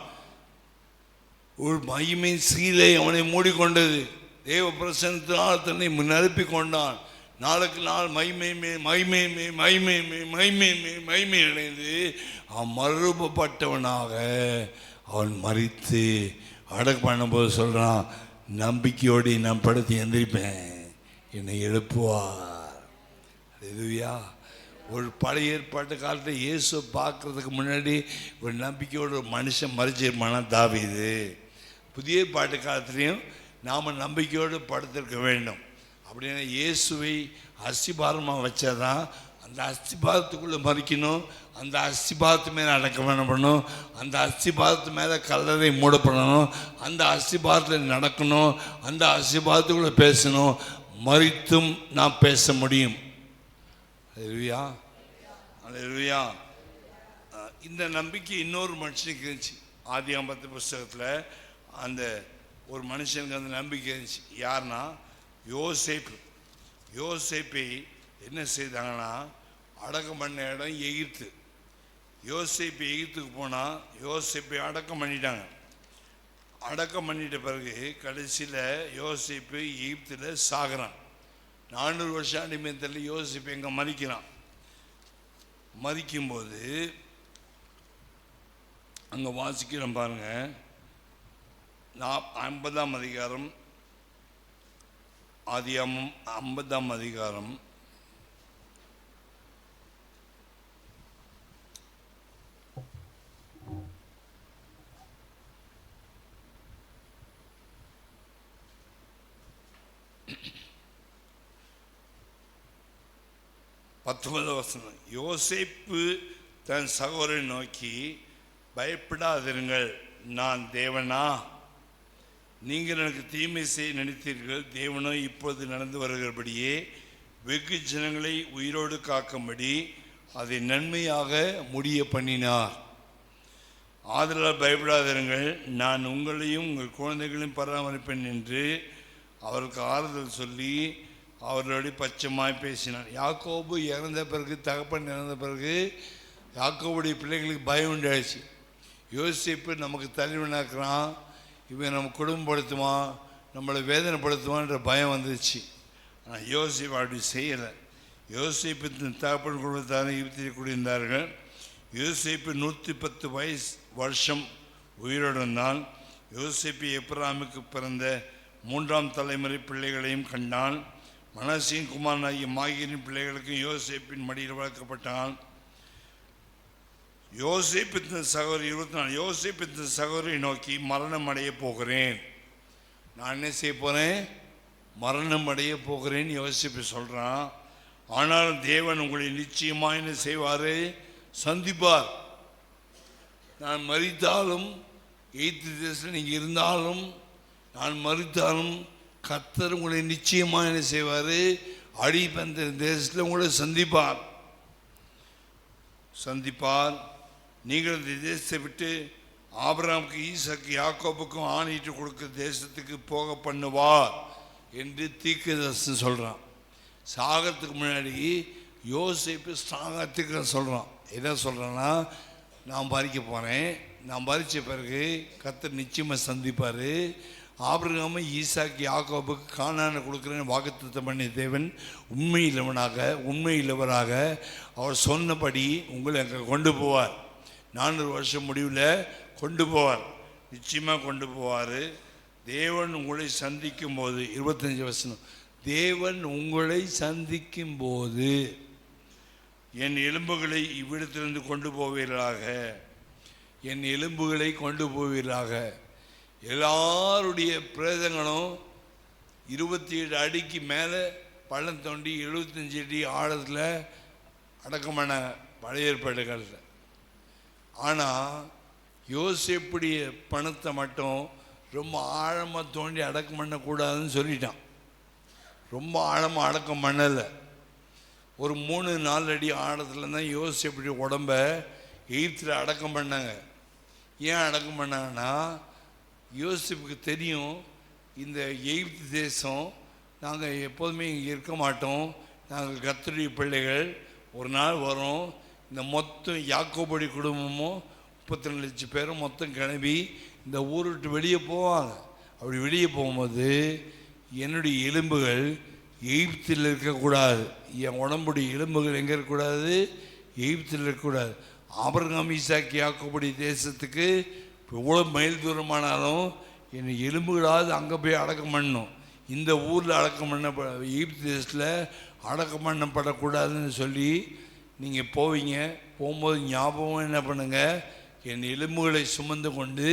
ஒரு மகிமை சீலை அவனை மூடிக்கொண்டது. தேவ பிரசன்னத்தினால் தன்னை நிரப்பி கொண்டான். நாளுக்கு நாள் மகிமை மகிமை மகிமை மகிமை மகிமை அடைந்து அவன் மறுபப்பட்டவனாக அவன் மரித்து அடக்கம் பண்ணும்போது சொல்கிறான், நம்பிக்கையோடு நான் படுத்து எந்திரிப்பேன், என்னை எழுப்புவார். இதுவியா ஒரு பழைய ஏற்பாட்டு காலத்தில் இயேசு பார்க்குறதுக்கு முன்னாடி ஒரு நம்பிக்கையோடு ஒரு மனுஷன் மறிச்சிருப்பானா தாவீது. புதிய பாட்டு காலத்துலேயும் நாம் நம்பிக்கையோடு படுத்திருக்க வேண்டும். அப்படின்னா இயேசுவை அஸ்திபாரமாக வச்சாதான் அந்த அஸ்திபாரத்துக்குள்ளே மறிக்கணும். அந்த அஸ்திபாரத்து மேலே அடக்கம் பண்ணணும். அந்த அஸ்திபாரத்து மேலே கல்லறை மூடப்படணும். அந்த அஸ்திபாரத்தில் நடக்கணும். அந்த அஸ்திபாரத்துக்குள்ளே பேசணும். மறித்தும் நாம் பேச முடியும். அல்லேலூயா, அல்லேலூயா. இந்த நம்பிக்கை இன்னொரு மனுஷனுக்கு இருந்துச்சு. ஆதியாகமத்து புஸ்தகத்தில் அந்த ஒரு மனுஷனுக்கு அந்த நம்பிக்கை இருந்துச்சு. யாருன்னா யோசேப்பு. யோசேப்பை என்ன செய்தாங்கன்னா அடக்கம் பண்ண இடம் எகிப்து. யோசேப்பு எகிப்துக்கு போனால் யோசேப்பை அடக்கம் பண்ணிட்டாங்க. அடக்கம் பண்ணிட்ட பிறகு கடைசியில் யோசேப்பு எகிப்தில் சாகிறான். 400 வருஷம் அடிமையத்தில் யோசேப்பு எங்கே மறிக்கிறான். மறிக்கும்போது அங்கே வாசிக்கிறோம் பாருங்க, 50ஆம் அதிகாரம், ஆதியாகமம் 50ஆம் அதிகாரம் 19 வசனம். யோசேப்பு தன் சகோதரனை நோக்கி, பயப்படாதிருங்கள், நான் தேவனா? நீங்கள் எனக்கு தீமை செய்ய நினைத்தீர்கள், தேவனோ இப்போது நடந்து வருகிறபடியே வெகு ஜனங்களை உயிரோடு காக்கும்படி அதை நன்மையாக முடிய பண்ணினார். ஆதலால் பயப்படாதிருங்கள், நான் உங்களையும் உங்கள் குழந்தைகளையும் பராமரிப்பேன் என்று அவருக்கு ஆறுதல் சொல்லி அவர்களோடு பச்சமாய் பேசினான். யாக்கோபு இறந்த பிறகு, தகப்பன் இறந்த பிறகு யாக்கோபுடைய பிள்ளைகளுக்கு பயம் உண்டாயிடுச்சு. யோசிப்பு நமக்கு தலைவனாக்குறான், இவன் நம்ம குடும்பப்படுத்துவான், நம்மளை வேதனைப்படுத்துவான்ற பயம் வந்துச்சு. ஆனால் யோசிப்பு அப்படி செய்யலை. யோசிப்பு தகப்பன் குடும்பத்தார் எகிப்தில் குடியிருந்தார்கள். யோசிப்பு 110 வருஷம் உயிரோடு இருந்தான். யோசிப்பு எப்ராமுக்கு பிறந்த 3ஆம் தலைமுறை பிள்ளைகளையும் கண்டான். மனசின் குமாரனாகிய மாகீரின் பிள்ளைகளுக்கும் யோசேப்பின் மடியில் வளர்க்கப்பட்டான். யோசேப்பின் சகோதரி 24. யோசேப்பின் சகோதரியை நோக்கி, மரணம் அடைய போகிறேன். நான் என்ன செய்ய போகிறேன்? மரணம் அடைய போகிறேன் யோசேப்பு சொல்கிறான். ஆனாலும் தேவன் உங்களை நிச்சயமாக என்ன செய்வார்? சந்திப்பார். நான் மரித்தாலும், எகிப்து தேசத்தில் நீங்கள் இருந்தாலும், நான் மரித்தாலும் கர்த்தர் உங்களை நிச்சயமாக என்ன செய்வார்? அடிபந்த தேசத்தில் உங்களை சந்திப்பார். நீங்கள் இந்த தேசத்தை விட்டு ஆபிரகாமுக்கு, ஈசாக்கு, யாக்கோபுக்கும் ஆணையிட்டு கொடுக்குற தேசத்துக்கு போக பண்ணுவார் என்று தீர்க்கதரிசனம் சொல்கிறான். சாகத்துக்கு முன்னாடி யோசேப்பு ஸ்ட்ராங்காக சொல்கிறான். என்ன சொல்கிறான்னா, நான் பறிக்க போகிறேன், நான் பறித்த பிறகு கர்த்தர் நிச்சயமாக சந்திப்பார். ஆபிரகாமை, ஈசாக்கு, யாக்கோபுக்கு கானானை கொடுக்குறேன்னு வாக்குத்தத்தம் பண்ணி தேவன் உண்மையில்லவராக அவர் சொன்னபடி உங்களை அங்கே கொண்டு போவார். 400 வருஷம் முடிவில் கொண்டு போவார், நிச்சயமாக கொண்டு போவார். தேவன் உங்களை சந்திக்கும் போது, 25 வசனம், தேவன் உங்களை சந்திக்கும் போது என் எலும்புகளை இவ்விடத்திலிருந்து கொண்டு போவீர்களாக, என் எலும்புகளை கொண்டு போவீர்களாக. எல்லாருடைய பிரேதங்களும் 27 அடிக்கு மேலே பள்ளம் தோண்டி 75 அடி ஆழத்தில் அடக்கமான பழைய ஏற்பாடுகள். ஆனால் யோசேப்புடைய பணத்தை மட்டும் ரொம்ப ஆழமாக தோண்டி அடக்கம் பண்ணக்கூடாதுன்னு சொல்லிட்டான். ரொம்ப ஆழமாக அடக்கம் பண்ணலை. ஒரு 3-4 அடி ஆழத்தில் தான் யோசேப்புடைய உடம்ப எகிப்தில் அடக்கம் பண்ணாங்க. ஏன் அடக்கம் பண்ணாங்கன்னா, யோசேப்புக்கு தெரியும், இந்த எகிப்து தேசம் நாங்கள் எப்போதுமே இங்கே இருக்க மாட்டோம், நாங்கள் கர்த்தருடைய பிள்ளைகள், ஒரு நாள் வரும், இந்த மொத்தம் யாக்கோபுடைய குடும்பமும் 32 லட்சம் பேரும் மொத்தம் கிளம்பி இந்த ஊரை விட்டு வெளியே போவாங்க. அப்படி வெளியே போகும்போது என்னுடைய எலும்புகள் எகிப்தில் இருக்கக்கூடாது, என் உடம்புடைய எலும்புகள் எங்கே இருக்கக்கூடாது? எகிப்தில் இருக்கக்கூடாது. ஆபிரகாம், ஈசாக்கு, யாக்கோபுடைய தேசத்துக்கு எவ்வளோ மைல் தூரமானாலும் என் எலும்புகளாவது அங்கே போய் அடக்கம் பண்ணணும். இந்த ஊரில் அடக்கம் பண்ண, எகிப்து தேசத்தில் அடக்கம் பண்ணப்படக்கூடாதுன்னு சொல்லி நீங்கள் போவீங்க. போகும்போது ஞாபகம் என்ன பண்ணுங்கள், என் எலும்புகளை சுமந்து கொண்டு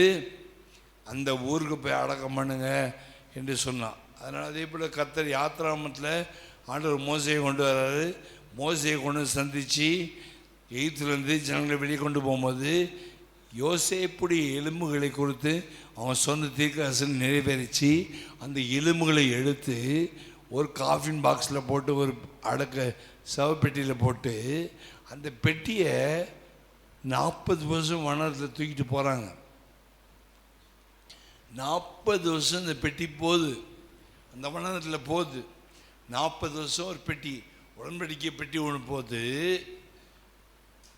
அந்த ஊருக்கு போய் அடக்கம் பண்ணுங்க என்று சொன்னான். அதனால் அதே போல் கர்த்தர் யாத்ராமத்தில் ஆண்டவர் மோசையை கொண்டு வர்றாரு. மோசையை கொண்டு சந்தித்து எகிப்திலேருந்து ஜனங்களை வெளியே கொண்டு போகும்போது யோசேப்புடைய எலும்புகளை கொடுத்து அவன் சொந்த தீர்க்கதரிசனம் நிறைவேறிச்சு. அந்த எலும்புகளை எடுத்து ஒரு காஃபின் பாக்ஸில் போட்டு, ஒரு சவப்பெட்டியில் போட்டு, அந்த பெட்டியை 40 வருஷம் வனத்தில் தூக்கிட்டு போகிறாங்க. 40 வருஷம் இந்த பெட்டி போகுது, அந்த வண்ணத்தில் போகுது. 40 வருஷம் ஒரு பெட்டி, உடன்படிக்கை பெட்டி ஒன்று போகுது,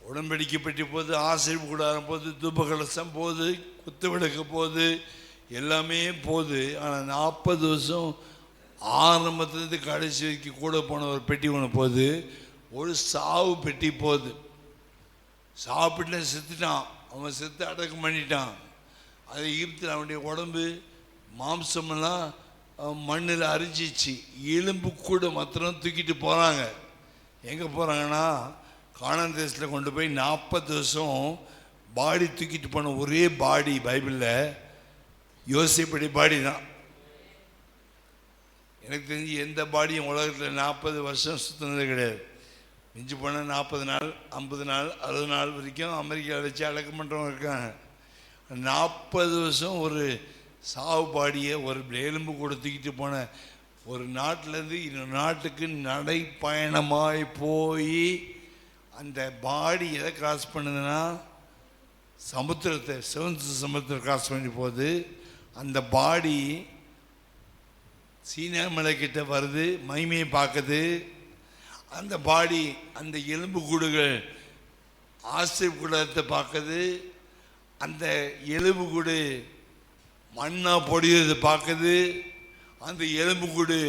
உடன்படிக்கை பெட்டி போகுது, ஆசீர்வாத கூடாரம் போகுது, தூப கலசம் போகுது, குத்து விளக்கு போகுது, எல்லாமே போகுது. ஆனால் 40 வருஷம் ஆரம்பத்துலேருந்து கடைசி வரைக்கும் கூட போன ஒரு பெட்டி ஒன்று போகுது. ஒரு சாவு பெட்டி போகுது. சாவு பெட்டியில் செத்துட்டான், அவன் செத்து அடக்கம் பண்ணிட்டான். அதை ஈர்த்து அவனுடைய உடம்பு மாம்சமெல்லாம் மண்ணில் அரிச்சிச்சு. எலும்பு கூட மாத்திரம் தூக்கிட்டு போகிறாங்க. எங்கே போகிறாங்கன்னா, கானான் தேசத்தில் கொண்டு போய் 40 வருஷம் பாடி தூக்கிட்டு போன ஒரே பாடி பைபிளில் யோசேப்புடைய பாடி தான். எனக்கு தெரிஞ்சு எந்த பாடியும் உலகத்தில் 40 வருஷம் சுற்றினது கிடையாது. மிஞ்சி போனால் 40 நாள், 50 நாள், 60 நாள் வரைக்கும் அமெரிக்காவில் வச்சு அடக்கம் பண்ணுறவங்க இருக்காங்க. 40 வருஷம் ஒரு சாவு பாடியை ஒரு எலும்பு கூட தூக்கிட்டு போன ஒரு நாட்டிலேருந்து இன்னொரு நாட்டுக்கு நடைப்பயணமாய் போய் அந்த பாடி எதை கிராஸ் பண்ணுதுன்னா சமுத்திரத்தை, செவன்த் சமுத்திரம் கிராஸ் பண்ணி போகுது. அந்த பாடி சீனா மலைக்கிட்ட வருது, மகிமையை பார்க்குது. அந்த பாடி அந்த எலும்பு கூடுகள் ஆசீர்வாத கூடாரத்தை பார்க்குது. அந்த எலும்பு கூடு மண்ணா பொடியதை பார்க்குது. அந்த எலும்பு கூடு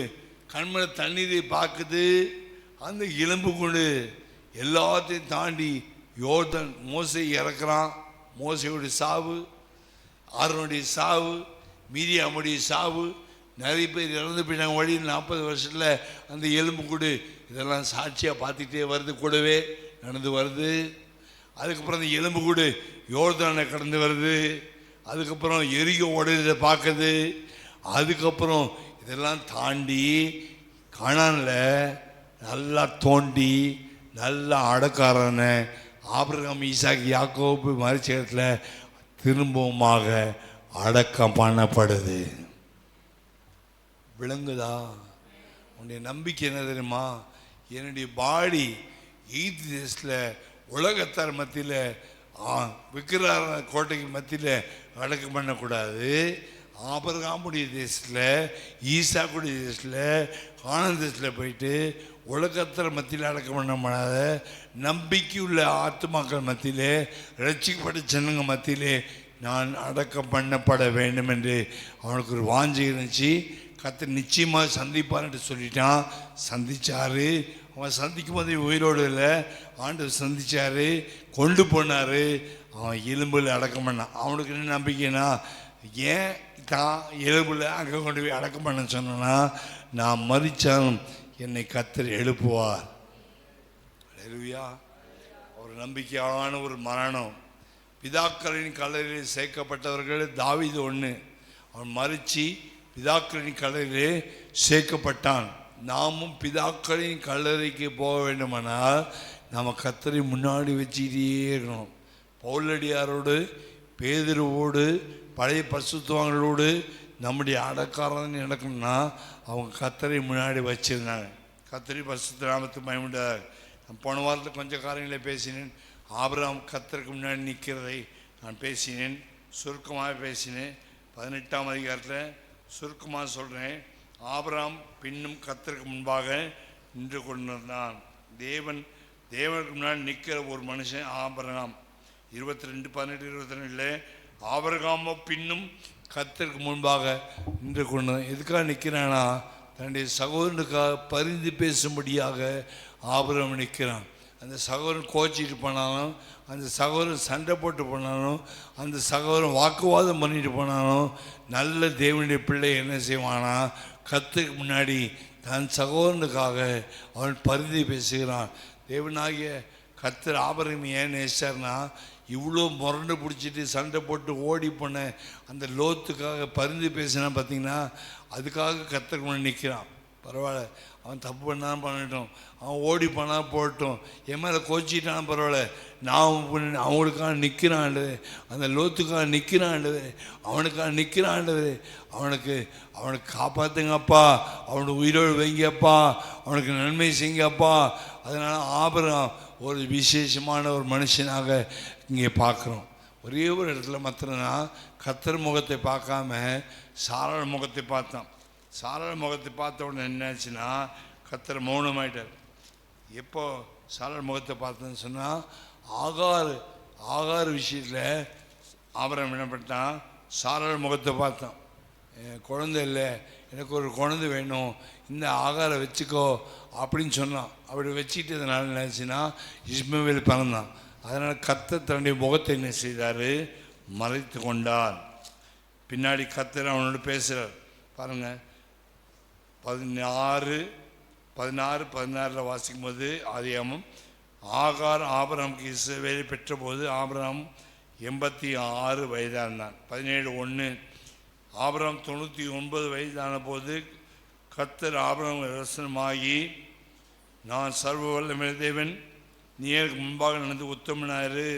கண்மலை தண்ணீரை பார்க்குது. அந்த எலும்பு கூடு எல்லாத்தையும் தாண்டி யோர்தான் மோசை இறக்குறான். மோசையுடைய சாவு, ஆரோனுடைய சாவு, மீரியாமுடைய சாவு, நிறைய பேர் இறந்து போயிட்டாங்க வழி. 40 வருஷத்தில் அந்த எலும்பு கூடு இதெல்லாம் சாட்சியாக பார்த்துக்கிட்டே வருது, கூடவே நடந்து வருது. அதுக்கப்புறம் அந்த எலும்பு கூடு யோர்தானை கடந்து வருது. அதுக்கப்புறம் எரிகோ உடையதை பார்க்குது. அதுக்கப்புறம் இதெல்லாம் தாண்டி கானானில் நல்லா தோண்டி நல்லா அடக்காரன ஆபிரகாம், ஈசாக்கு, யாக்கோபு மரிச்ச இடத்துல திரும்பவுமாக அடக்கம் பண்ணப்படுது. விளங்குதா? உன்னுடைய நம்பிக்கை என்ன தெரியுமா? என்னுடைய பாடி எய்த் தேசத்தில் உலகத்தார் மத்தியில் விக்கிரார கோட்டைக்கு மத்தியில் அடக்கம் பண்ணக்கூடாது. ஆபிரகாமுடைய தேசத்தில், ஈசாக்குடைய தேசத்தில், கானான் தேசத்தில் போயிட்டு உலகத்தார் மத்தியில் அடக்கம் பண்ண நம்பிக்கையுள்ள ஆத்துமாக்கள் மத்தியிலே, ரட்சிக்கப்பட்ட ஜனங்க மத்தியிலே நான் அடக்கம் பண்ணப்பட வேண்டும் என்று அவனுக்கு ஒரு வாஞ்சை இருந்துச்சு. கர்த்தர் நிச்சயமாக சந்திப்பார்ன்ட்டு சொல்லிட்டான். சந்திச்சாரு. அவன் சந்திக்கும் போது உயிரோடு இல்லை, ஆண்டவர் சந்திச்சாரு, கொண்டு போனார். அவன் எலும்பில் அடக்கம் பண்ணான். அவனுக்கு என்ன நம்பிக்கைன்னா, ஏன் தான் எலும்பில் அங்கே கொண்டு போய் அடக்கம் பண்ண சொன்னா, நான் மரித்தாலும் என்னை கர்த்தர் எழுப்புவார். அல்லேலூயா. ஒரு நம்பிக்கையான ஒரு மரணம். பிதாக்களின் கல்லறையில் சேர்க்கப்பட்டவர்கள் தாவீது ஒன்று. அவன் மரித்து பிதாக்களின் கல்லறையிலே சேர்க்கப்பட்டான். நாமும் பிதாக்களின் கல்லறைக்கு போக வேண்டுமானால் நாம் கர்த்தரை முன்னாடி வச்சுக்கிட்டே இருக்கணும். பவுலடியாரோடு, பேதுருவோடு, பழைய பரிசுத்தவான்களோடு நம்முடைய அடக்காரன் நடக்கணும்னா அவங்க கர்த்தரை முன்னாடி வச்சிருந்தாங்க. கர்த்தரை பரிசுத்த நாமத்துக்கு பயமுண்டார். நான் போன வாரத்தில் கொஞ்சம் காரியங்களை பேசினேன். ஆபிரகாம் கர்த்தருக்கு முன்னாடி நிற்கிறதை நான் பேசினேன், சுருக்கமாக பேசினேன். 18ஆம் அதிகாரத்தில் சுருக்கமாக சொல்கிறேன். ஆபிரகாம் பின்னும் கர்த்தருக்கு முன்பாக நின்று கொண்டிருந்தான். தேவனுக்கு முன்னாடி நிற்கிற ஒரு மனுஷன் ஆபிரகாம். 22:18-22 ஆபிரகாமோ பின்னும் கர்த்தருக்கு முன்பாக நின்று கொண்டு. எதுக்காக நிற்கிறானா? தன்னுடைய சகோதரனுக்காக பரிந்து பேசும்படியாக ஆபிரகாம் நிற்கிறான். அந்த சகோதரன் கோச்சிட்டு போனாலும், அந்த சகோதரன் சண்டை போட்டு போனாலும், அந்த சகோதரன் வாக்குவாதம் பண்ணிட்டு போனாலும், நல்ல தேவனுடைய பிள்ளை என்ன செய்வானா? கர்த்தருக்கு முன்னாடி தன் சகோதரனுக்காக அவன் பரிந்து பேசுகிறான். தேவனாகிய கர்த்தர் ஆபிரகாம் ஏன் நேசிச்சார்னா, இவ்வளோ முரண்டு பிடிச்சிட்டு சண்டை போட்டு ஓடி போன அந்த லோத்துக்காக பரிந்து பேசினா பார்த்தீங்கன்னா, அதுக்காக கர்த்தருக்கு முன்னாடி நிற்கிறான். பரவாயில்ல, அவன் தப்பு பண்ணாலும் பண்ணட்டும், அவன் ஓடி போனால் போகட்டும், என் மேலே கோச்சிட்டான் பரவாயில்ல, நான் அவங்களுக்காக நிற்கிறான்டு, அந்த லோத்துக்காக நிற்கிறான்டு, அவனுக்காக நிற்கிறான்டு, அவனுக்கு காப்பாற்றுங்கப்பா, அவனுக்கு உயிரோடு வைங்கப்பா, அவனுக்கு நன்மை செய்யுங்கப்பா. அதனால் ஆபிரகாம் ஒரு விசேஷமான ஒரு மனுஷனாக இங்கே பார்க்குறோம். ஒரே ஒரு இடத்துல மாத்திரம்தான் கர்த்தர் முகத்தை பார்க்காம சாராள் முகத்தை பார்த்தான். சாராள் முகத்தை பார்த்த உடனே என்னாச்சுன்னா கர்த்தர் மௌனமாயிட்டார். எப்போ சாராள் முகத்தை பார்த்தேன்னு சொன்னால் ஆகார் விஷயத்தில் ஆபிரகாம் என்ன பண்ணிட்டான், சாராள் முகத்தை பார்த்தான். குழந்தை இல்லை, எனக்கு ஒரு குழந்தை வேணும், இந்த ஆகாரை வச்சுக்கோ அப்படின்னு சொன்னான். அப்படி வச்சுக்கிட்டதுனால என்னாச்சுன்னா இஸ்மவேல் பிறந்தான். அதனால் கர்த்தர் தன்னுடைய முகத்தை என்ன செய்தார், மறைத்து கொண்டார். பின்னாடி கர்த்தர் அவனோட பேசுகிறார் பாருங்கள். 16 வாசிக்கும் போது ஆதியாகமம், ஆகார் ஆபிரகாமுக்கு இஸ்மவேலை பெற்றபோது ஆபிரகாம் 86 வயதாக இருந்தான். 17:1 ஆபிரகாம் 99 வயதான போது கர்த்தர் ஆபிரகாம் தரிசனமாகி, நான் சர்வ வல்லமையுள்ள தேவன், நீ எனக்கு முன்பாக நடந்து உத்தமனாயிரு,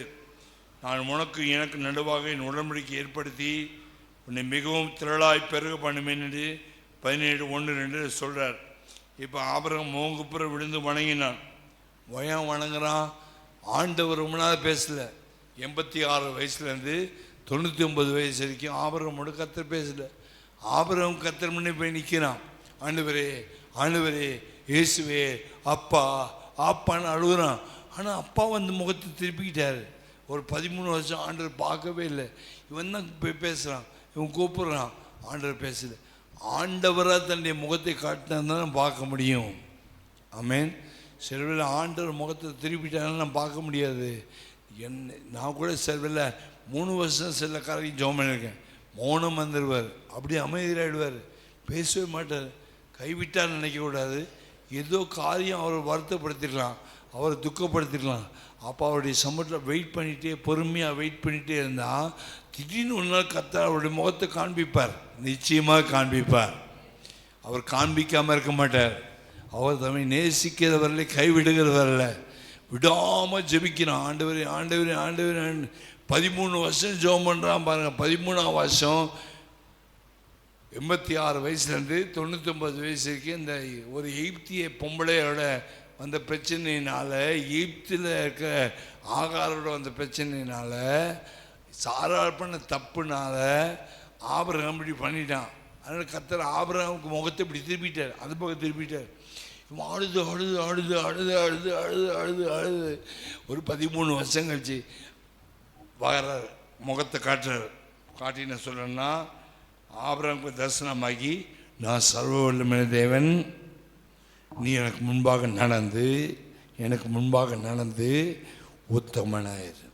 நான் உனக்கு எனக்கு நடுவாக என் உடன்படிக்கை ஏற்படுத்தி உன்னை மிகவும் திரளாய் பெருக பண்ணுவேன் என்று 17:1-2 சொல்கிறார். இப்போ ஆபிரகாம் மோங்குப்புற விழுந்து வணங்கினான். வணங்குறான், ஆண்டவர் ரொம்ப நாள் பேசலை. 86 வயசுலேருந்து 99 வயசு வரைக்கும் ஆபிரகாமோடு கர்த்தர் பேசலை. ஆபிரகாம் கர்த்தர் முன்னே போய் நிற்கிறான். ஆண்டவரே ஆண்டவரே இயேசுவே அப்பா அப்பான்னு அழுகுறான். ஆனால் அப்பா வந்து முகத்தை திருப்பிக்கிட்டார். ஒரு 13 வருஷம் ஆண்டவர் பார்க்கவே இல்லை. இவன் தான் போய் பேசுகிறான், இவன் கூப்பிட்றான், ஆண்டவர் பேசலை. ஆண்டவராக தன்னுடைய முகத்தை காட்டினா தான் பார்க்க முடியும். ஆமேன். சிலவில் ஆண்டவர் முகத்தை திருப்பிட்டாலும் நான் பார்க்க முடியாது. நான் கூட சிலவில் 3 வருஷம் சில காரையும் ஜெபம் பண்ணியிருக்கேன். மௌனம் வந்துடுவார், அப்படியே அமைதியாகிடுவார், பேசவே மாட்டார். கைவிட்டால் நினைக்கக்கூடாது. ஏதோ காரியம் அவரை வருத்தப்படுத்திடலாம், அவரை துக்கப்படுத்திடலாம். அப்போ அவருடைய சம்பளத்தில் வெயிட் பண்ணிகிட்டே பொறுமையாக வெயிட் பண்ணிகிட்டே இருந்தால் திடீர்னு ஒரு நாள் கர்த்தர் அவருடைய முகத்தை காண்பிப்பார். நிச்சயமாக காண்பிப்பார். அவர் காண்பிக்காமல் இருக்க மாட்டார். அவர் தம்மை நேசிக்கிறவர்களே கைவிடுகிறவர்கள விடாமல் ஜெபிக்கிறான். ஆண்டவரே ஆண்டவரே ஆண்டவரே 13 வருஷம் ஜெபம் பண்ணுறான் பாருங்கள். 13ஆம் வருஷம் 86 வயசுலேருந்து 99 வயசு வரைக்கும் இந்த ஒரு எகிப்திய பொம்பளையோட வந்த பிரச்சனையினால், எகிப்தில் இருக்க ஆகாரோட வந்த பிரச்சனையினால், சாராள் பண்ண தப்புனால ஆபிரகாம் இப்படி பண்ணிட்டான். அதனால் கர்த்தர் ஆபிரகாமுக்கு முகத்தை இப்படி திருப்பிட்டார், அந்த பக்கம் திருப்பிட்டார். அழுது அழுது அழுது அழுது அழுது அழுது அழுது அழுது ஒரு 13 வருஷம் கழிச்சு வர்றார், முகத்தை காட்டுறார். காட்டின சொல்லணும்னா ஆபிரகாமுக்கு தரிசனமாகி, நான் சர்வ வல்லமையுள்ள தேவன், நீ எனக்கு முன்பாக நடந்து உத்தமனாயிரு.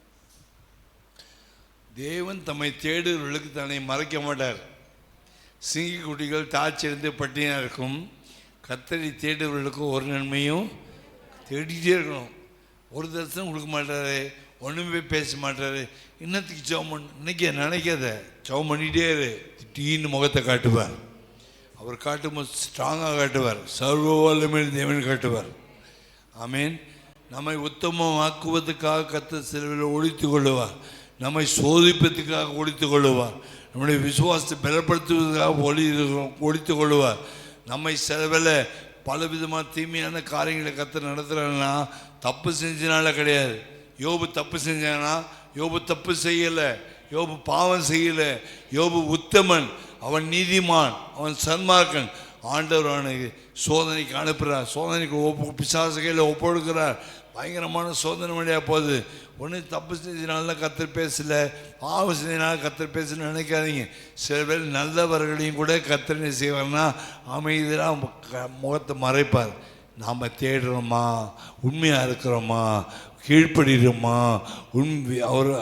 தேவன் தம்மை தேடுகிறவர்களுக்கு தன்னை மறைக்க மாட்டார். சிங்கிக்குட்டிகள் தாய்ச்சிருந்து பட்டினியாக இருக்கும். கர்த்தரை தேடுகிறவர்களுக்கும் ஒரு நன்மையும் தேடிகிட்டே இருக்கணும். ஒரு தரிசனம் கொடுக்க மாட்டார், ஒன்றுமே பேச மாட்டார். இன்னத்துக்கு ஜெபம் பண்ண நினைக்காத, ஜெபம் பண்ணிகிட்டே இரு. திடீர்னு முகத்தை காட்டுவார். அவர் காட்டும்போது ஸ்ட்ராங்காக காட்டுவார். சர்வ வல்லமையுள்ள தேவன் காட்டுவார். ஆமீன். நம்மை உத்தமமாக்குவதற்காக கர்த்தர் சிலுவையில் ஒழித்து கொள்ளுவார். நம்மை சோதிப்பதற்காக ஒழித்து கொள்ளுவார். நம்முடைய விசுவாசத்தை பலப்படுத்துவதற்காக ஒழித்து கொள்ளுவார். நம்மை சிலவில் பலவிதமான தீமையான காரியங்களை கர்த்தர் நடத்துகிறாங்கன்னா தப்பு செஞ்சனால கிடையாது. யோபு தப்பு செஞ்சானா? யோபு தப்பு செய்யலை, யோபு பாவம் செய்யலை. யோபு உத்தமன், அவன் நீதிமான், அவன் சன்மார்க்கன். ஆண்டவர் அவனுக்கு சோதனைக்கு அனுப்புகிறார், சோதனைக்கு பிசாசு கையில் ஒப்படுக்கிறார். பயங்கரமான சோதனை வழியாக போகுது. ஒன்று தப்பு செஞ்சதுனால கர்த்தர் பேசலை, பாவம் செஞ்சதுனால கர்த்தர் பேசலன்னு நினைக்காதீங்க. சில பேர் நல்லவர்களையும் கூட கர்த்தர் என்ன செய்வார்னா அமைதியாக முகத்தை மறைப்பார். நாம் தேடுறோமா, உண்மையாக இருக்கிறோமா, கீழ்ப்படுகிறோமா,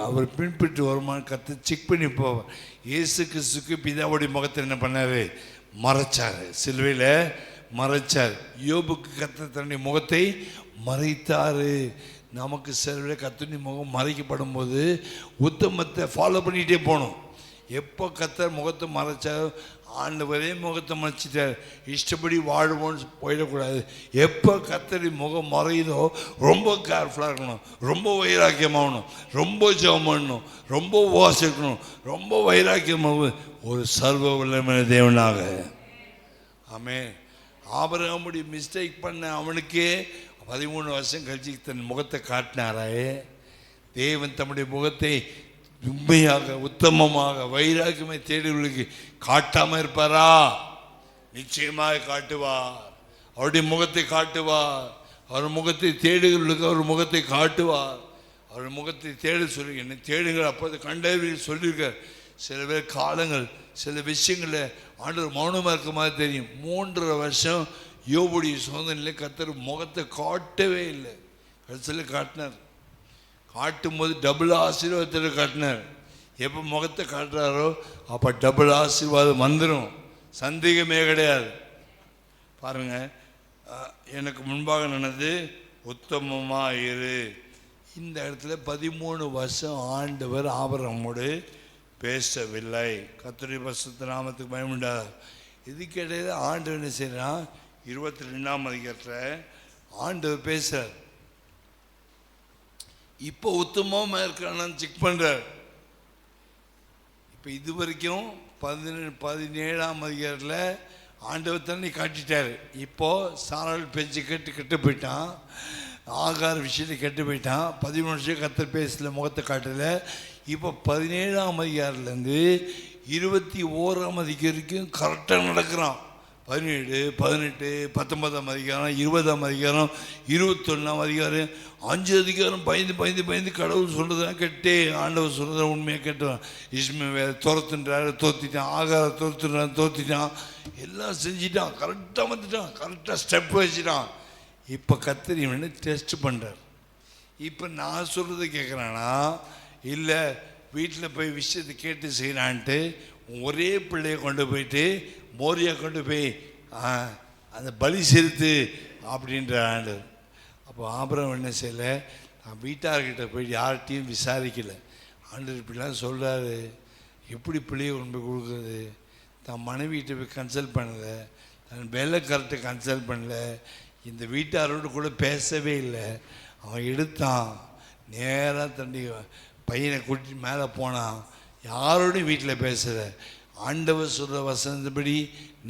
அவர் பின்பற்றி வருமானு கர்த்தர் செக் பண்ணி போவார். இயேசு கிறிஸ்துக்கு பிதாவுடைய முகத்தை என்ன பண்ணார்? மறைச்சார், சிலுவையில் மறைச்சார். யோபுக்கு கர்த்தர் தன்னுடைய முகத்தை மறைத்தார். நமக்கு சிலுவையில் கர்த்தருடைய முகம் மறைக்கப்படும் போது உத்தமத்தை ஃபாலோ பண்ணிகிட்டே போகணும். எப்போ கர்த்தர் முகத்தை மறைச்சார், ஆண்டவரே முகத்தை மறைச்சிட்டார், இஷ்டப்படி வாழ்வோன்னு போயிடக்கூடாது. எப்போ கர்த்தருடைய முகம் மறையுதோ ரொம்ப கேர்ஃபுல்லாக இருக்கணும், ரொம்ப வைராக்கியமாகணும், ரொம்ப ஜெபம் பண்ணணும், ரொம்ப உபவாசிக்கணும், ரொம்ப வைராக்கியமாக ஒரு சர்வ வல்லமையுள்ள தேவனாக. ஆமென். ஆபிரகாமுடைய மிஸ்டேக் பண்ண அவனுக்கே 13 வருஷம் கழிச்சு தன் முகத்தை காட்டினாரே. தேவன் தம்முடைய முகத்தை உண்மையாக உத்தமமாக வைராக்கியமை தேடுகளுக்கு காட்டாமல் இருப்பாரா? நிச்சயமாக காட்டுவார். அவருடைய முகத்தை காட்டுவார். அவர் முகத்தை தேடுகளுக்கு அவர் முகத்தை காட்டுவார். அவர் முகத்தை தேட சொல்லி என்னை தேடுங்கள் அப்போது கண்டறிவில் சொல்லியிருக்கார். சில பேர் காலங்கள் சில விஷயங்களில் ஆண்டவர் மௌனமாக இருக்க மாதிரி தெரியும். 3.5 வருஷம் யோபுடைய சோதனையில கர்த்தர் முகத்தை காட்டவே இல்லை. கடைசியில் காட்டினார். காட்டும் போது டபுள் ஆசீர்வாதத்தில் காட்டினார். எப்போ முகத்தை காட்டுறாரோ அப்போ டபுள் ஆசீர்வாதம் வந்துடும், சந்தேகமே கிடையாது. பாருங்க, எனக்கு முன்பாக நடந்தது உத்தமமாக இரு. இந்த இடத்துல 13 வருஷம் ஆண்டவர் ஆபிரகாமோடு பேசவில்லை. கர்த்தருடைய பரிசுத்த நாமத்துக்கு பயமுண்டார். இதுக்கிடையில் ஆண்டவர் என்ன செய்யறான்? 22ஆம் அதிகாரத்தில் ஆண்டவர் பேசுறார். இப்போ உத்தமமாக இருக்கிறான்னு செக் பண்றார். இப்போ இது வரைக்கும் 17ஆம் அதிகாரத்தில் ஆண்டவர் தண்ணி காட்டிட்டார். இப்போ சாராள் பேச்சு கெட்டு போயிட்டான். ஆகார விஷயத்தை கெட்டு போயிட்டான். 13 வருஷம் கர்த்தர் பேசல, முகத்தை காட்டல. இப்போ 17ஆம் அதிகாரத்துலேருந்து 21ஆம் அதிகாரம் வரைக்கும் கரெக்டாக நடக்கிறான். 17, 18, 19ஆம் அதிகாரம், 20ஆம் அதிகாரம், 21ஆம் அதிகாரம், 5 அதிகாரம் பயந்து கடவுள் சொல்றதான் கேட்டே ஆண்டவர் சொல்றதான் உண்மையாக கேட்டான். இஸ்மவேலை துரத்துன்றாரு, தோத்திட்டான். ஆகார தோத்திட்டான். எல்லாம் செஞ்சிட்டான். கரெக்டாக வந்துட்டான். கரெக்டாக ஸ்டெப் வச்சுட்டான். இப்போ கர்த்தர் இவனை டெஸ்ட் பண்ணுறார். இப்போ நான் சொல்கிறத கேட்குறானா இல்லை வீட்டில் போய் விஷயத்தை கேட்டு செய்யலான்ட்டு ஒரே பிள்ளையை கொண்டு போயிட்டு மோரியா கொண்டு போய் அந்த பலி செலுத்து அப்படின்ற ஆண்டவர். அப்போ ஆபிரகாம் என்ன செய்யலை? நான் வீட்டார்கிட்ட போய் யார்கிட்டையும் விசாரிக்கலை. ஆண்டவர் இப்படிலாம் சொல்கிறாரு, எப்படி பிள்ளையை கொண்டு போய் கொடுக்குறது? தான் மனைவிகிட்ட போய் கன்சல்ட் பண்ணலை, தன் வேலைக்காரர்கிட்ட கன்சல்ட் பண்ணலை, இந்த வீட்டாரோடு கூட பேசவே இல்லை. அவன் எடுத்தான், நேராக தண்டி பையனை கூட்டிட்டு மேலே போனான். யாரோடையும் வீட்டில் பேசலை. ஆண்டவர் சொல்கிற வசனத்துபடி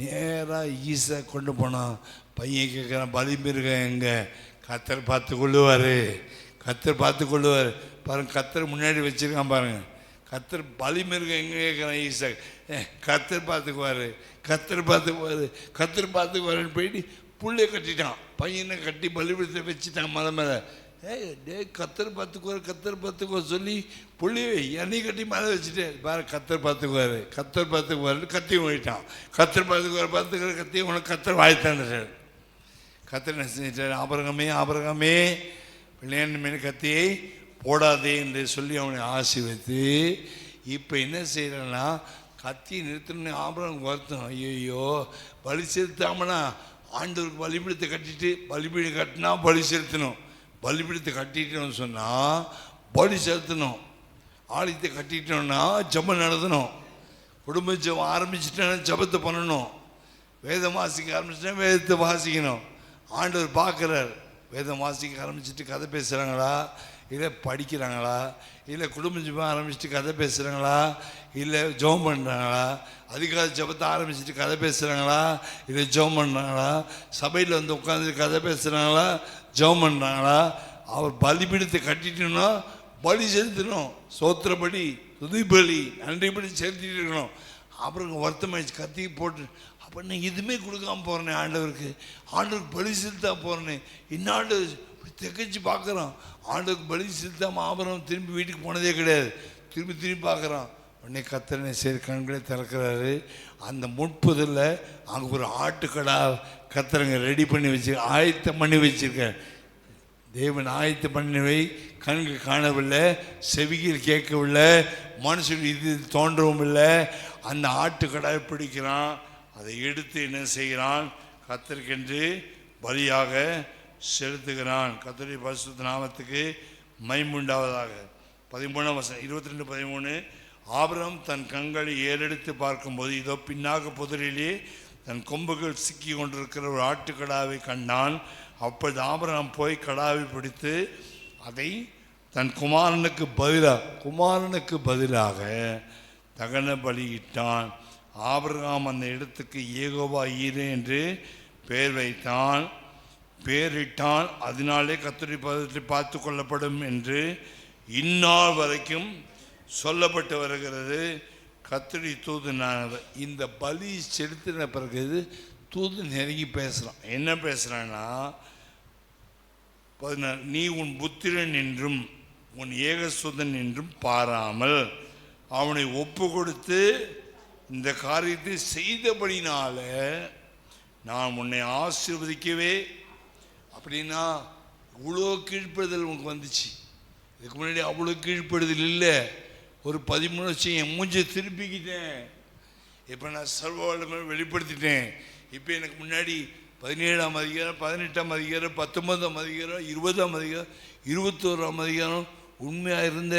நேராக ஈஸை கொண்டு போனான். பையன் கேட்குறான், பலி மிருகம் எங்கே? கர்த்தர் பார்த்து கொள்ளுவார். கர்த்தர் பார்த்து கொள்ளுவார். பாருங்கள், கர்த்தர் முன்னாடி வச்சுருக்கான் பாருங்கள். கர்த்தர் பலி மிருகம் எங்கே கேட்குறான் ஈஸை. கர்த்தர் பார்த்துக்குவார், கர்த்தர் பார்த்துக்குவார், கர்த்தர் பார்த்துக்குவாருன்னு போயிட்டு புள்ளைய கட்டிட்டான். பையனை கட்டி பலிபீடத்தை வச்சுட்டான் மலை மேலே. கர்த்தர் பார்த்துக்குவார் சொல்லி புள்ளைய எண்ணெய் கட்டி மேலே வச்சுட்டு பாரு கர்த்தர் பார்த்துக்குவார் கத்தி போயிட்டான். கர்த்தர் பார்த்துக்குவார் கத்தி உனக்கு கர்த்தர் வாய்த்தாண்டார். கர்த்தர் என்ன செஞ்சிட்டார்? ஆபிரகாமே பிள்ளையன் மேலே கத்தியை போடாதே என்று சொல்லி அவனை ஆசீர்வதித்து இப்போ என்ன செய்யறேன்னா கத்தியை நிறுத்தணும்னு ஆபிரகாம் வருத்தம். ஐயோ பலி செலுத்தாமனா ஆண்டவருக்கு பலிபீடத்தை கட்டிட்டு பலிபீடம் கட்டினா பலி செலுத்தணும். பலிபீடத்தை கட்டிட்டோம்னு சொன்னால் பலி செலுத்தணும். ஆலயத்தை கட்டிட்டோம்னா ஜெபம் நடத்தணும். குடும்ப ஜெபம் ஆரம்பிச்சுட்டா ஜெபத்தை பண்ணணும். வேதம் வாசிக்க ஆரம்பிச்சுட்டா வேதத்தை வாசிக்கணும். ஆண்டவர் பார்க்குறார். வேதம் வாசிக்க ஆரம்பிச்சுட்டு கதை பேசுகிறாங்களா, இல்லை படிக்கிறாங்களா, இல்லை குடும்ப ஜெபம் ஆரம்பிச்சுட்டு கதை பேசுகிறாங்களா, இல்லை ஜெபம் பண்ணுறாங்களா, அதிகார ஜெபத்தை ஆரம்பிச்சுட்டு கதை பேசுகிறாங்களா, இல்லை ஜெபம் பண்ணுறாங்களா, சபையில் வந்து உட்காந்து கதை பேசுகிறாங்களா, ஜெபம் பண்ணுறாங்களா. அவர் பலிபீடத்தை கட்டிட்டோம்னா பலி செலுத்தணும். சோத்திர பலி, துதி பலி, நன்றி பலி செலுத்திட்டு இருக்கணும். அப்புறம் வருத்தமாயிடுச்சு, கத்தி போட்டு அப்போ நான் எதுவுமே கொடுக்காம போகிறேனே ஆண்டவருக்கு பலி செலுத்தா போகிறேனே. இன்னாண்டு திகச்சு பார்க்குறான். ஆண்டவருக்கு பலி செலுத்தாமல் ஆபரம் திரும்பி வீட்டுக்கு போனதே கிடையாது. திரும்பி பார்க்குறான். உடனே கர்த்தர் சரி கண்களே திறக்கிறாரு. அந்த முற்பதில் அங்கே ஒரு ஆட்டுக்கடா கர்த்தருங்க ரெடி பண்ணி ஆயத்தம் பண்ணி வச்சிருக்கார். தேவன் ஆயத்தம் பண்ணிவை கண்கள் காணவில்லை, செவிகள் கேட்கவில்லை, மனுஷன் இது தோன்றவும் இல்லை. அந்த ஆட்டுக்கடாயை பிடிக்கிறான். அதை எடுத்து என்ன செய்கிறான்? கர்த்தருக்கென்று பலியாக செலுத்துகிறான். கர்த்தருடைய பரிசுத்த நாமத்துக்கு மகிமையுண்டாவதாக. 13ஆம் வசனம் 22:13. ஆபிரகாம் தன் கண்களை ஏறெடுத்து பார்க்கும்போது இதோ பின்னாக புதரிலே தன் கொம்புகள் சிக்கி கொண்டிருக்கிற ஒரு ஆட்டுக்கடாவை கண்டான். அப்பொழுது ஆபிரகாம் போய் கடாவை பிடித்து அதை தன் குமாரனுக்கு பதிலாக தகன பலியிட்டான். ஆபிரகாம் அந்த இடத்துக்கு யெகோவா ஈரே என்று பெயரிட்டான். அதனாலே கர்த்தருடைய பதத்தை பார்த்து கொள்ளப்படும் என்று இந்நாள் வரைக்கும் சொல்லப்பட்டு வருகிறது. கர்த்தருடைய தூதனானவர் இந்த பலி செலுத்தின பிறகு தூது நெருங்கி பேசுகிறான். என்ன பேசுகிறான்னா, நீ உன் புத்திரன் என்றும் உன் ஏகசுதன் என்றும் பாராமல் அவனை ஒப்பு கொடுத்து இந்த காரியத்தை செய்தபடினால நான் உன்னை ஆசீர்வதிக்கவே. அப்படின்னா இவ்வளோ கீழ்ப்படுதல் உனக்கு வந்துச்சு. இதுக்கு முன்னாடி அவ்வளோ கீழ்ப்படுதல் இல்லை. ஒரு 13 வருஷம் என் மூஞ்சை திருப்பிக்கிட்டேன். இப்போ நான் சர்வ வல்லமை வெளிப்படுத்திட்டேன். இப்போ எனக்கு முன்னாடி 17ஆம் அதிகாரம், 18ஆம் அதிகாரம், 19ஆம் அதிகாரம், 20ஆம் அதிகாரம், 21ஆம் அதிகாரம் உண்மையாக இருந்த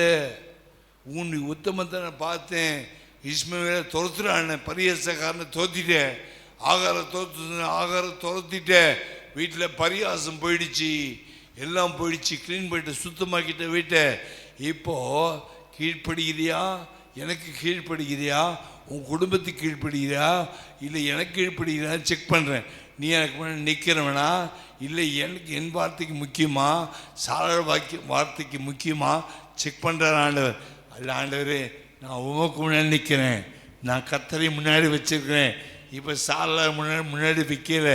உன் உத்தமத்தை நான் பார்த்தேன். இஸ்மவேலை துரத்துறான்னு பரியாசக்காரனை தோத்திட்டேன். ஆகாரம் துரத்திட்டேன். வீட்டில் பரியாசம் போயிடுச்சு, எல்லாம் போயிடுச்சு, க்ளீன் பண்ணிட்டு சுத்தமாக்கிட்ட வீட்டை. இப்போது கீழ்ப்படுகிறியா? எனக்கு கீழ்ப்படுகிறியா? உன் குடும்பத்துக்கு கீழ்ப்படுகிறியா? இல்லை எனக்கு கீழ்ப்படுகிறா? செக் பண்ணுறேன். நீ எனக்கு முன்னாடி நிற்கிறவனா? இல்லை எனக்கு என் வார்த்தைக்கு முக்கியமா, சார வார்த்தைக்கு முக்கியமா? செக் பண்ணுறார் ஆண்டவர். அல்ல, ஆண்டவரே நான் உமக்கு முன்னாடி நிற்கிறேன், நான் கர்த்தரை முன்னாடி வச்சுருக்கிறேன். இப்போ சாலை முன்னாடி வைக்கல,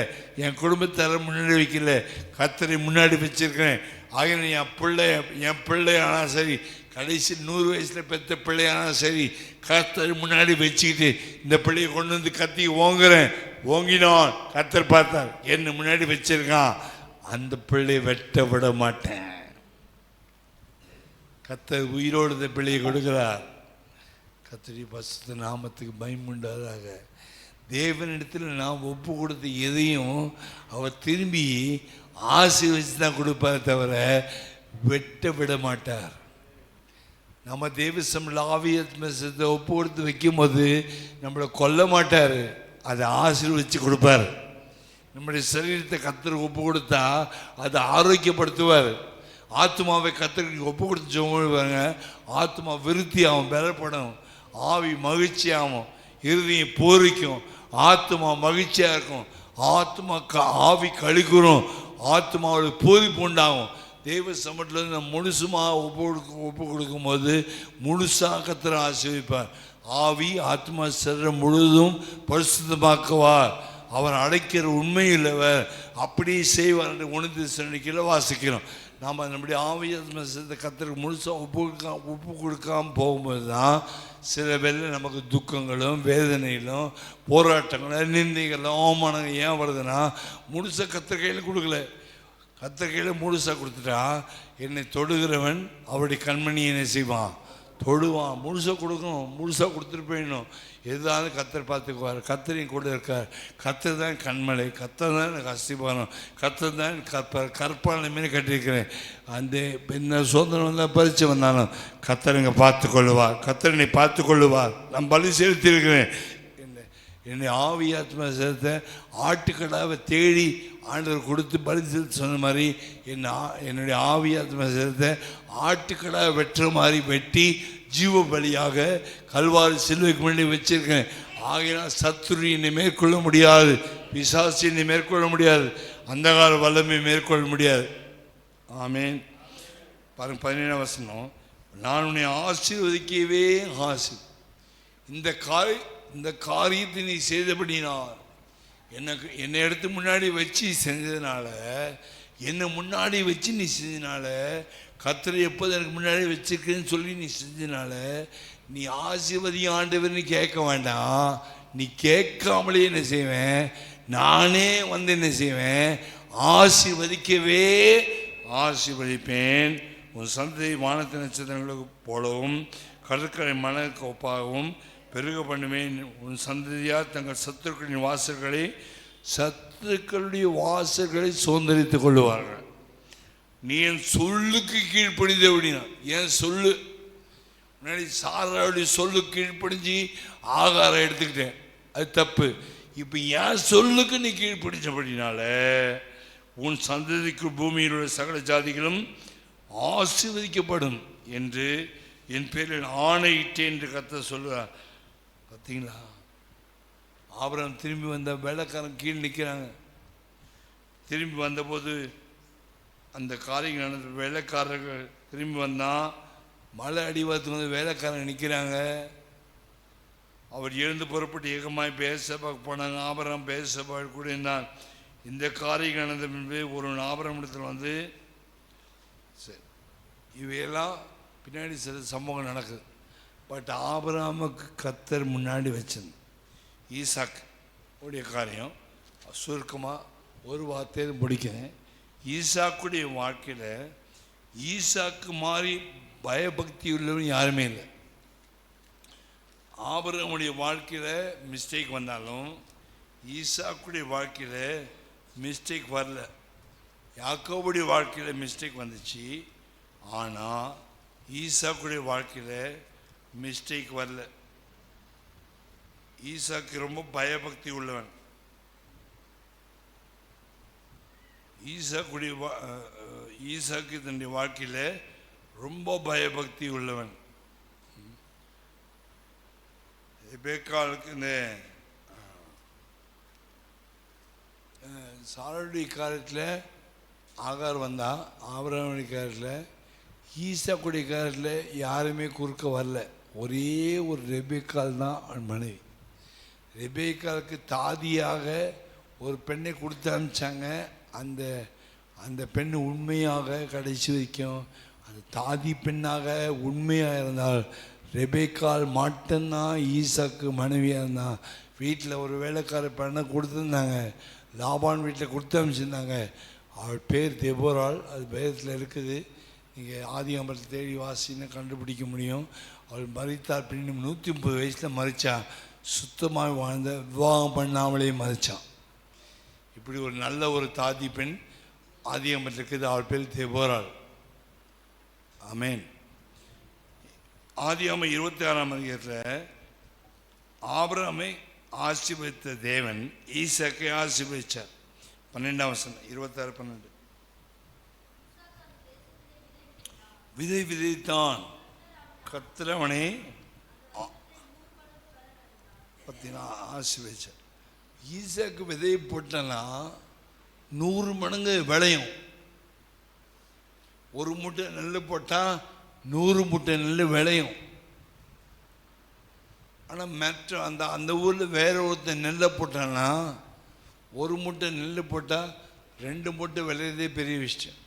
என் குடும்பத்தார முன்னாடி வைக்கல, கர்த்தரை முன்னாடி வச்சுருக்கிறேன். ஆக என் பிள்ளை ஆனால் சரி, கடைசி 100 வயசில் பெற்ற பிள்ளையானால் சரி, கர்த்தர் முன்னாடி வச்சுக்கிட்டு இந்த பிள்ளையை கொண்டு வந்து கத்தி ஓங்குறேன். ஓங்கினான். கர்த்தர் பார்த்தார், என்ன முன்னாடி வச்சிருக்கான், அந்த பிள்ளையை வெட்ட விட மாட்டேன். கர்த்தர் உயிரோடு இந்த பிள்ளையை கொடுக்கிறார். கர்த்தருடைய பரிசுத்த நாமத்துக்கு பயமுண்டாதாக. தேவனிடத்தில் நாம் ஒப்பு கொடுத்த எதையும் அவர் திரும்பி ஆசீர்வதித்து தான் கொடுப்பார், தவிர வெட்ட விட மாட்டார். நம்ம தேவசமில் ஆவியத்தை ஒப்பு கொடுத்து வைக்கும் போது நம்மளை கொல்ல மாட்டார், அதை ஆசீர்வதித்து கொடுப்பார். நம்முடைய சரீரத்தை கர்த்தருக்கு ஒப்பு கொடுத்தா அதை ஆரோக்கியப்படுத்துவார். ஆத்மாவை கர்த்தருக்கு ஒப்பு கொடுத்து சொல்லுவாங்க, ஆத்மா விருத்தி ஆகும், பலப்படும், ஆவி மகிழ்ச்சி ஆகும், இறுதியும் பூரிக்கும், ஆத்மா மகிழ்ச்சியாக இருக்கும், ஆத்மா ஆவி கழிக்கிறோம், ஆத்மாவோட பூரிப்பு உண்டாகும். தெய்வ சமூகத்தில் நம்ம முழுசுமாக ஒப்பு கொடுக்கும்போது முழுசாக கர்த்தர் ஆசீர்வதிப்பார். ஆவி ஆத்மா சரீரம் முழுதும் பரிசுத்தமாக்குவார். அவர் அடைக்கிற உண்மையில்லவர், அப்படியே செய்வார் என்று உணர்ந்து சன்னிக்கையில் வாசிக்கிறோம். நாம் நம்முடைய ஆவி ஆத்மா சரீரத்தை கர்த்தருக்கு முழுசாக ஒப்பு கொடுக்காமல் போகும்போது தான் சில வேளை நமக்கு துக்கங்களும் வேதனைகளும் போராட்டங்களும் நிந்தைகளும் அவமானங்கள் ஏன் வருதுன்னா, முழுசாக கர்த்தர் கையில் கொடுக்கல. கர்த்தர் கையில் முழுசாக கொடுத்துட்டா என்னை தொடுகிறவன் அவருடைய கண்மணி என்ன செய்வான், தொடுவான். முழுசாக கொடுக்கணும், முழுசாக கொடுத்துட்டு போயிடணும். எதாவது கர்த்தர் பார்த்துக்குவார். கர்த்தரையும் கூட இருக்கார். கர்த்தர் தான் கண்மலை, கர்த்தர் தான் எனக்கு அஸ்திபாரம், கர்த்தர் தான் கற்பானை மீன் கட்டியிருக்கிறேன். அந்த என்ன சோதனை வந்தால் பறித்து வந்தாலும் கர்த்தர் இங்கே பார்த்து கொள்ளுவார். கர்த்தர் என்னை பார்த்து கொள்ளுவார். நான் பலி செலுத்தியிருக்கிறேன். என்னை ஆவி ஆத்மா சேர்த்த ஆட்டுக்கடாவை தேடி ஆண்டவர் கொடுத்து பலி செலுத்த சொன்ன மாதிரி என்னுடைய ஆவி ஆத்மா சேர்த்த ஆட்டுக்கடாவை வெட்டுற மாதிரி வெட்டி ஜீவ பலியாக கல்வாரி சிலுவைக்கு முன்னாடி வச்சிருக்கேன். ஆகையினால் சத்துரு என்னை மேற்கொள்ள முடியாது, பிசாசு என்னை மேற்கொள்ள முடியாது, அந்த கால வல்லமை மேற்கொள்ள முடியாது. ஆமேன். பாருங்க 17ஆம் வசனம், நான் உன்னை ஆசீர்வதிக்கவே இந்த காரியத்தை நீ செய்தபடினார், என்னை எடுத்து முன்னாடி வச்சு செஞ்சதுனால, என்னை முன்னாடி வச்சு நீ செஞ்சதுனால, கர்த்தரை எப்போது எனக்கு முன்னாடி வச்சிருக்கேன்னு சொல்லி நீ செஞ்சதுனால, நீ ஆசீர்வதி ஆண்டவர்னு கேட்க வேண்டாம். நீ கேட்காமலே என்ன செய்வேன், நானே வந்து என்ன செய்வேன், ஆசீர்வதிக்கவே ஆசீர்வதிப்பேன். உன் சந்ததி வானத்து நட்சத்திரங்களுக்கு போலவும் கடற்கரை மணலுக்கு ஒப்பாகவும் பெருக பண்ணுவேன். உன் சந்ததியார் தங்கள் சத்துருக்களுடைய வாசல்களை சுதந்திரித்துக் கொள்ளுவார்கள். நீ என் சொல்லுக்கு கீழ்ப்படிந்த அப்படின்னா, என் சொல்லு முன்னாடி சாராவுடைய சொல்லு கீழ்ப்படிஞ்சு ஆகாரம் எடுத்துக்கிட்டேன், அது தப்பு. இப்போ என் சொல்லுக்கு நீ கீழ்ப்படிச்சபடினால உன் சந்ததிக்கு பூமியில் உள்ள சகல ஜாதிகளும் ஆசீர்வதிக்கப்படும் என்று என் பேரில் ஆணையிட்டேன் என்று கர்த்தர் சொல்லுவார். பார்த்தீங்களா, ஆபிரகாம் திரும்பி வந்த வேலைக்காரன் கீழ் நிற்கிறாங்க. திரும்பி வந்தபோது அந்த காரியம் நடந்த வேலைக்காரர்கள் திரும்பி வந்தான், மலை அடிவாரத்துக்கு வந்து வேலைக்காரங்க நிற்கிறாங்க. அவர் எழுந்து புறப்பட்டு ஏகமாய் பேசப்பாக்கு போனாங்க. ஆபிரகாம் பேசப்பாடு கூட இருந்தான். இந்த காரியம் நடந்த பின்பு ஒரு ஆபிரகாம் இடத்துல வந்து சரி இவையெல்லாம் பின்னாடி சில சம்பவம் நடக்குது. பட் ஆபிரகாமுக்கு கர்த்தர் முன்னாடி வச்சது ஈசாக் உடைய காரியம் சுருக்கமாக ஒரு வார்த்தையில் முடிக்கிறேன். ஈசாக்குடைய வாழ்க்கையில் ஈசாக்கு மாதிரி பயபக்தி உள்ளவன் யாருமே இல்லை. ஆபிரகாமுடைய வாழ்க்கையில் மிஸ்டேக் வந்தாலும் ஈசாக்குடைய வாழ்க்கையில் மிஸ்டேக் வரல. யாக்கோபுடைய வாழ்க்கையில் மிஸ்டேக் வந்துச்சு, ஆனால் ஈசாக்குடைய வாழ்க்கையில் மிஸ்டேக் வரல. ஈசாக்கு ரொம்ப பயபக்தி உள்ளவன். ஈசாக்கு தன்னுடைய வாழ்க்கையில் ரொம்ப பயபக்தி உள்ளவன். ரெபெக்காளுக்கு இந்த சாராளுடைய காலத்தில் ஆகார் வந்தான். ஆபிரகாமுடைய காலத்தில் ஈசாக்குடைய காலத்தில் யாருமே குறுக்க வரல. ஒரே ஒரு ரெபெக்காள் தான் அவன் மனைவி. ரெபெக்காளுக்கு தாதியாக ஒரு பெண்ணை கொடுத்து அனுப்பிச்சாங்க. அந்த அந்த பெண் உண்மையாக கடைசி வரைக்கும் அந்த தாதி பெண்ணாக உண்மையாக இருந்தால் ரெபெக்காள் மட்டும்தான் ஈசாக்கு மனைவியாக இருந்தான். வீட்டில் ஒரு வேலைக்கார பெண்ணை கொடுத்துருந்தாங்க. லாபான் வீட்டில் கொடுத்து அனுப்பிச்சிருந்தாங்க. அவள் பேர் தெபோராள். அது பேரத்தில் இருக்குது. நீங்கள் ஆதியாகமத்தில் தேடி வாசின்னு கண்டுபிடிக்க முடியும். அவள் மரித்தாள். பின்னும் 130 வயசில் மரித்தா. சுத்தமாக வாழ்ந்த விவாகம் பண்ணாமலே மரித்தான். இப்படி ஒரு நல்ல ஒரு தாதி பெண் ஆதியாகமத்தில் இருக்குது. அவள் பேர் தெபோராள். ஆமேன். ஆதியாகமம் 26ஆம் அதிகாரத்தில் ஆபிரகாமை ஆசீர்வதித்த தேவன் ஈசாக்கை ஆசீர்வதித்தார். 12ஆம் வசனம் 26:12. விதை விதைத்தான், கர்த்தர் அவனை ஆசீர்வதிச்சார். ஈசாக்கு விதையை போட்டனா 100 மடங்கு விளையும். ஒரு மூட்டை நெல் போட்டால் 100 மூட்டை நெல் விளையும். ஆனால் மற்ற அந்த ஊரில் வேற ஒருத்தர் நெல்லை போட்டான்னா ஒரு மூட்டை நெல் போட்டால் 2 மூட்டை விளையிறதே பெரிய விஷயம்.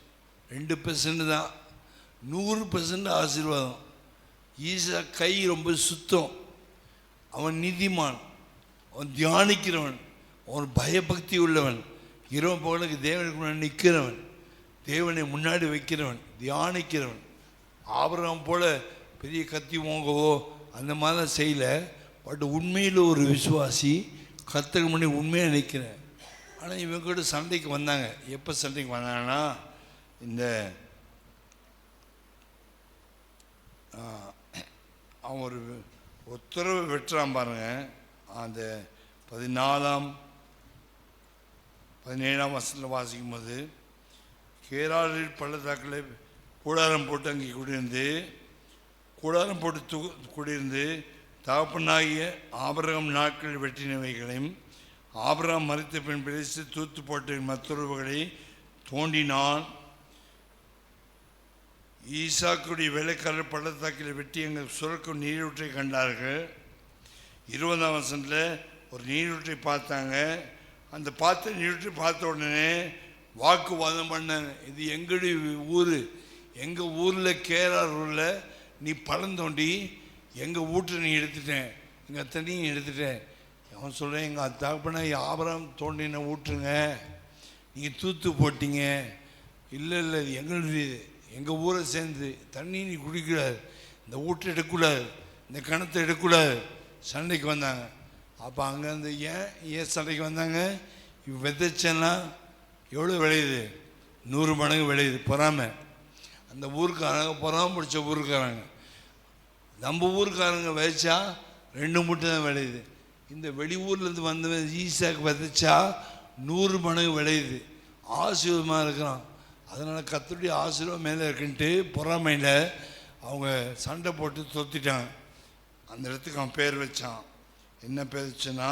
2% தான். 100% ஆசீர்வாதம். ஈசா கை ரொம்ப சுத்தம். அவன் நீதிமான், அவன் தியானிக்கிறவன், அவன் பயபக்தி உள்ளவன், இரவு பகலுக்கு தேவனுக்கு முன்னாடி நிற்கிறவன், தேவனை முன்னாடி வைக்கிறவன், தியானிக்கிறவன். ஆபிரகாம் போல பெரிய கத்தி ஓங்கவோ அந்த மாதிரிலாம் செய்யலை. பட் உண்மையில் ஒரு விசுவாசி, கர்த்தருக்கு முன்னாடி உண்மையாக நிற்கிறேன். ஆனால் இவங்க கூட சண்டைக்கு வந்தாங்க. எப்போ சண்டைக்கு வந்தாங்கன்னா, இந்த அவன் ஒரு உத்தரவு வெட்டுறான் பாருங்க. அந்த 14-17 வசனத்தில் வாசிக்கும் போது, கேராரில் பள்ளத்தாக்கில் கூடாரம் போட்டு அங்கே கூடாரம் போட்டு குடியிருந்து தகப்பனாகிய ஆபிரகாம் நாட்களில் வெட்டினவைகளையும் ஆபிரகாம் மரித்த பின் பிடித்து தூத்து போட்ட மற்றொருவர்களை தோண்டினான். ஈசாக்குடைய வேலைக்காரர் பள்ளத்தாக்கில் வெட்டி எங்கள் சுரக்கும் நீரூற்றை கண்டார்கள். 20ஆம் வசனத்தில் ஒரு நீரூற்றை பார்த்தாங்க. அந்த நீரூற்றை பார்த்த உடனே வாக்குவாதம் பண்ணாங்க. இது எங்களுடைய ஊர், எங்கள் ஊரில் கேரார் ஊரில் நீ பழம் தோண்டி எங்கள் வீட்டை நீ எடுத்துட்டேன், எங்கள் தண்ணியும் எடுத்துட்டேன். அவன் சொல்கிறேன், எங்கள் தகப்பனை ஆபிரகாம் தோண்டின ஊற்றுங்க, நீங்கள் தூத்து போட்டீங்க. இல்லை இது எங்களுடைய, எங்கள் ஊரை சேர்ந்து தண்ணி நீ குடிக்கூடாது, இந்த வீட்டை எடுக்கக்கூடாது, இந்த கிணத்தை எடுக்கக்கூடாது. சண்டைக்கு வந்தாங்க. அப்போ அங்கேருந்து ஏன் சண்டைக்கு வந்தாங்க? விதைச்சேன்னா எவ்வளோ விளையுது? 100 மடங்கு விளையுது. பொறாமை. அந்த ஊருக்காரங்க பொறாமை பிடிச்ச ஊருக்காரங்க. நம்ம ஊருக்காரங்க விதைச்சா 2 மூட்டை தான் விளையுது. இந்த வெளியூர்லேருந்து வந்தவன் ஈசாக்கு விதைச்சா 100 மடங்கு விளையுது. ஆசீர்வாதமாக இருக்கிறான். அதனால் கர்த்தருடைய ஆசீர்வாதம் மேலே இருக்குன்ட்டு பொறாமையில் அவங்க சண்டை போட்டு தொத்திட்டாங்க. அந்த இடத்துக்கு அவன் பேர் வச்சான். என்ன பேர் வச்சுன்னா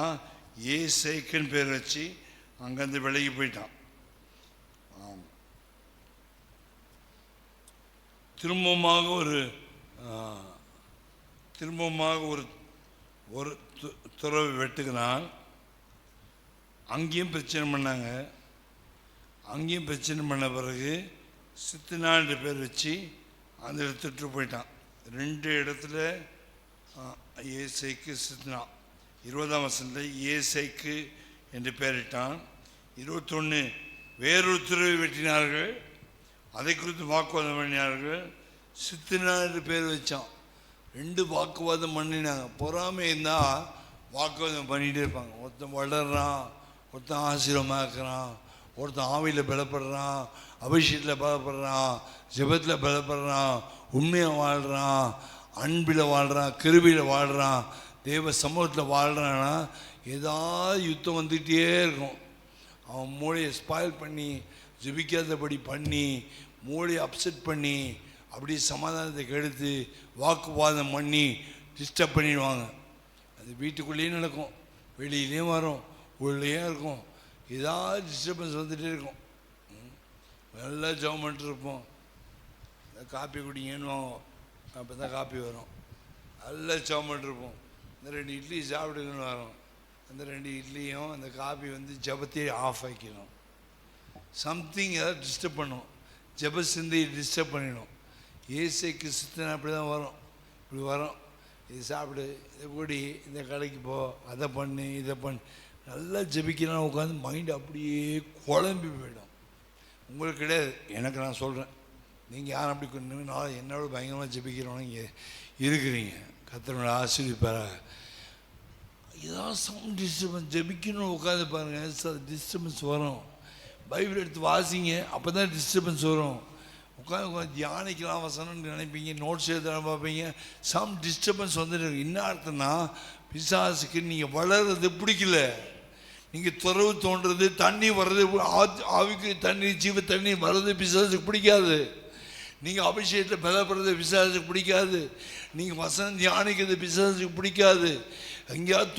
ஏசேக்குன்னு பேர் வச்சு அங்கேருந்து விலகி போயிட்டான். திரும்பமாக ஒரு திரும்பமாக ஒரு துறவை வெட்டுக்கிறான். அங்கேயும் பிரச்சனை பண்ணாங்க. அங்கேயும் பிரச்சனை பண்ண பிறகு சித்தனான்ற பேர் வச்சு அந்த இடத்துட்டு போயிட்டான். 2 இடத்துல ஏசைக்கு சித்தனா. 20ஆம் வசனத்தில் ஏசைக்கு என்று பெயரிட்டான். 21 வேறொரு துறவை வெட்டினார்கள், அதை குறித்து வாக்குவாதம் பண்ணினார்கள், சித்தனா என்று பேர் வச்சான். 2 வாக்குவாதம் பண்ணினாங்க. பொறாமை இருந்தால் வாக்குவாதம் பண்ணிகிட்டே இருப்பாங்க. ஒருத்தன் வளர்றான், ஒருத்தன் ஆசீர்வாதமாக்குறான், ஒருத்தன் ஆவியில் பலப்படுறான், அபிஷேகத்தில் பலப்படுறான், ஜெபத்தில் பலப்படுறான், உண்மையாக வாழ்கிறான், அன்பில் வாழ்கிறான், கிருபையில் வாழ்கிறான், தேவ சமூகத்தில் வாழ்கிறான்னா ஏதாவது யுத்தம் வந்துகிட்டே இருக்கும். அவன் மூளையை ஸ்பாயில் பண்ணி, ஜெபிக்காதபடி பண்ணி, மூளையை அப்செட் பண்ணி, அப்படியே சமாதானத்தை கெடுத்து வாக்குவாதம் பண்ணி டிஸ்டர்ப் பண்ணிடுவாங்க. அது வீட்டுக்குள்ளேயும் நடக்கும், வெளியிலையும் வரும், உள்ளேயும் இருக்கும். ஏதாவது டிஸ்டர்பன்ஸ் வந்துகிட்டே இருக்கும். நல்லா ஜெபம் பண்ணிட்டு இருப்போம். காப்பி குடிங்கன்னு வாங்குவோம், அப்போ தான் காப்பி வரும். நல்லா ஜெபம் பண்ணிட்டுருப்போம். இந்த 2 இட்லி சாப்பிடுங்கன்னு வரும். அந்த 2 இட்லியும் அந்த காப்பி வந்து ஜெபத்தையே ஆஃப் ஆக்கிடும். சம்திங் ஏதாவது டிஸ்டர்ப் பண்ணும், ஜெப சிந்தையை டிஸ்டர்ப் பண்ணிடும். ஏசைக்கு சித்தனை அப்படி தான் வரும். இப்படி வரும், இது சாப்பிடு, இதை கூடி, இந்த கடைக்கு போ, அதை பண்ணு, இதை பண்ணு. நல்லா ஜெபிக்கலாம் உட்காந்து மைண்டு அப்படியே குழம்பி போயிடும். உங்களுக்கு கிடையாது, எனக்கு நான் சொல்கிறேன். நீங்கள் யாரும் அப்படி கொண்டு நான் என்னோட பயங்கரமாக ஜெபிக்கிறவங்க இங்கே இருக்கிறீங்க. கர்த்தரோட ஆசீர்வதிப்பாராக. ஏதாவது சவுண்ட் டிஸ்டர்பன்ஸ், ஜெபிக்கணும்னு உட்காந்து பாருங்கள், டிஸ்டர்பன்ஸ் வரும். பைபிள் எடுத்து வாசிங்க, அப்போ தான் டிஸ்டர்பன்ஸ் வரும். உட்காந்து தியானிக்கலாம் வசனம்னு நினைப்பீங்க, நோட்ஸ் எழுதலாம் பார்ப்பீங்க, சம் டிஸ்டர்பன்ஸ் வந்துட்டு இருக்கு. என்ன அர்த்தம்னா, பிசாசுக்கு நீங்கள் வளர்றது பிடிக்கல. நீங்கள் துறவு தோன்றது, தண்ணி வர்றது, ஆவிக்கு தண்ணி, ஜீவ தண்ணி வர்றது பிசாசுக்கு பிடிக்காது. நீங்கள் அபிஷேகத்தில் பலப்படுறது பிசாசுக்கு பிடிக்காது. நீங்கள் வசனம் தியானிக்கிறது பிசாசுக்கு பிடிக்காது. எங்கேயாவது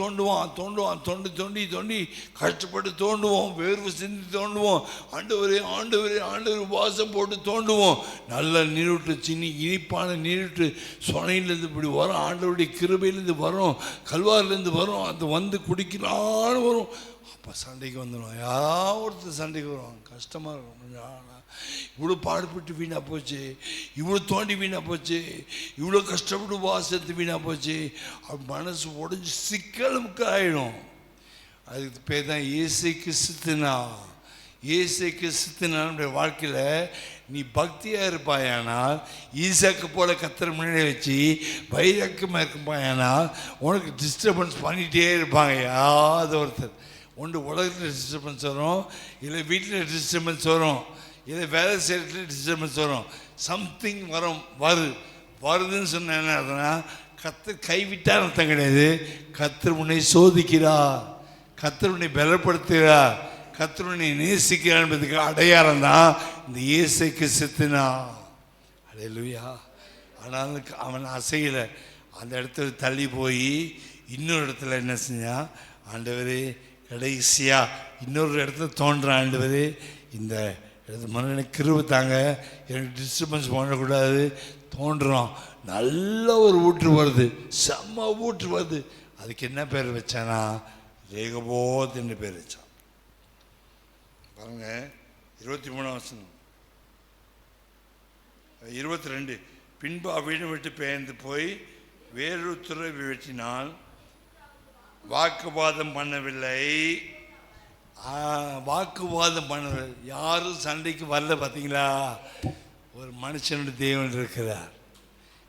தோண்டி கஷ்டப்பட்டு தோண்டுவோம், வேர்வு சிந்தி தோண்டுவோம். ஆண்டவர் வாசம் போட்டு தோண்டுவோம். நல்ல நீரூற்று, சின்ன இனிப்பான நீரூற்று சொனையிலேருந்து இப்படி வரும், ஆண்டவருடைய கிருபையிலேருந்து வரும், கல்வாரிலேருந்து வரும். அது வந்து குடிக்கலான்னு வரும். அப்போ சண்டைக்கு வந்துடும், யாராவது ஒருத்தர் சண்டைக்கு வருவாங்க. கஷ்டமாக இருக்கும். இவ்வளோ பாடுபட்டு வீணாக போச்சு, இவ்வளோ தோண்டி வீணாக போச்சு, இவ்வளோ கஷ்டப்பட்டு வாசத்து வீணாக போச்சு. மனசு உடஞ்சி சிக்கலுக்கு ஆகிடும். அதுக்கு பேர் தான் ஏசைக்கு சித்தனா. ஏசைக்கு சித்தனானுடைய வாழ்க்கையில் நீ பக்தியாக இருப்பாயானால், ஈசாக்கு போல கர்த்தர் முன்னாடி வச்சு வைரக்கமாக இருப்பாயானால், உனக்கு டிஸ்டர்பன்ஸ் பண்ணிகிட்டே இருப்பாங்க யாவது ஒருத்தர். ஒன்று உலகத்தில் டிஸ்டர்பன்ஸ் வரும், இல்லை வீட்டில் டிஸ்டர்பன்ஸ் வரும், இல்லை வேலை செய்கிறதுல டிஸ்டர்பன்ஸ் வரும். சம்திங் வருதுன்னு சொன்ன என்ன அர்த்தம்னா, கர்த்தர் கைவிட்டார் அர்த்தம் கிடையாது. கர்த்தர் உன்னை சோதிக்கிறார், கர்த்தர் உன்னை பலப்படுத்துகிறார், கர்த்தர் உன்னை நேசிக்கிறார் என்பதுக்கு அடையாளம் தான் இந்த ஏசைக்கு சித்தனா. அல்லேலூயா. ஆனாலும் அவன் அசையலை. அந்த இடத்துல தள்ளி போய் இன்னொரு இடத்துல என்ன செஞ்சான், ஆண்டவரே கடைசியாக இன்னொரு இடத்துல தோன்றான். ஆண்டவரே இந்த இடத்துல மன கிருபை தாங்க, எனக்கு டிஸ்டர்பன்ஸ் பண்ணக்கூடாது. தோன்றுறோம், நல்ல ஒரு ஊற்று வருது, செம்ம ஊற்று வருது. அதுக்கு என்ன பேர் வச்சானா, ரேகபோத் என்று பேர் வச்சான். பாருங்க 23ஆம் வசனம், 22. பின்பு அவ்விடம் விட்டு பெயர்ந்து போய் வேறொரு துறவை வெட்டினால், வாக்குவாதம் பண்ணவில்லை. வாக்குவாதம் பண்ணவில்லை, யாரும் சண்டைக்கு வரல. பார்த்தீங்களா, ஒரு மனுஷனுடைய தேவன் இருக்கிறார்.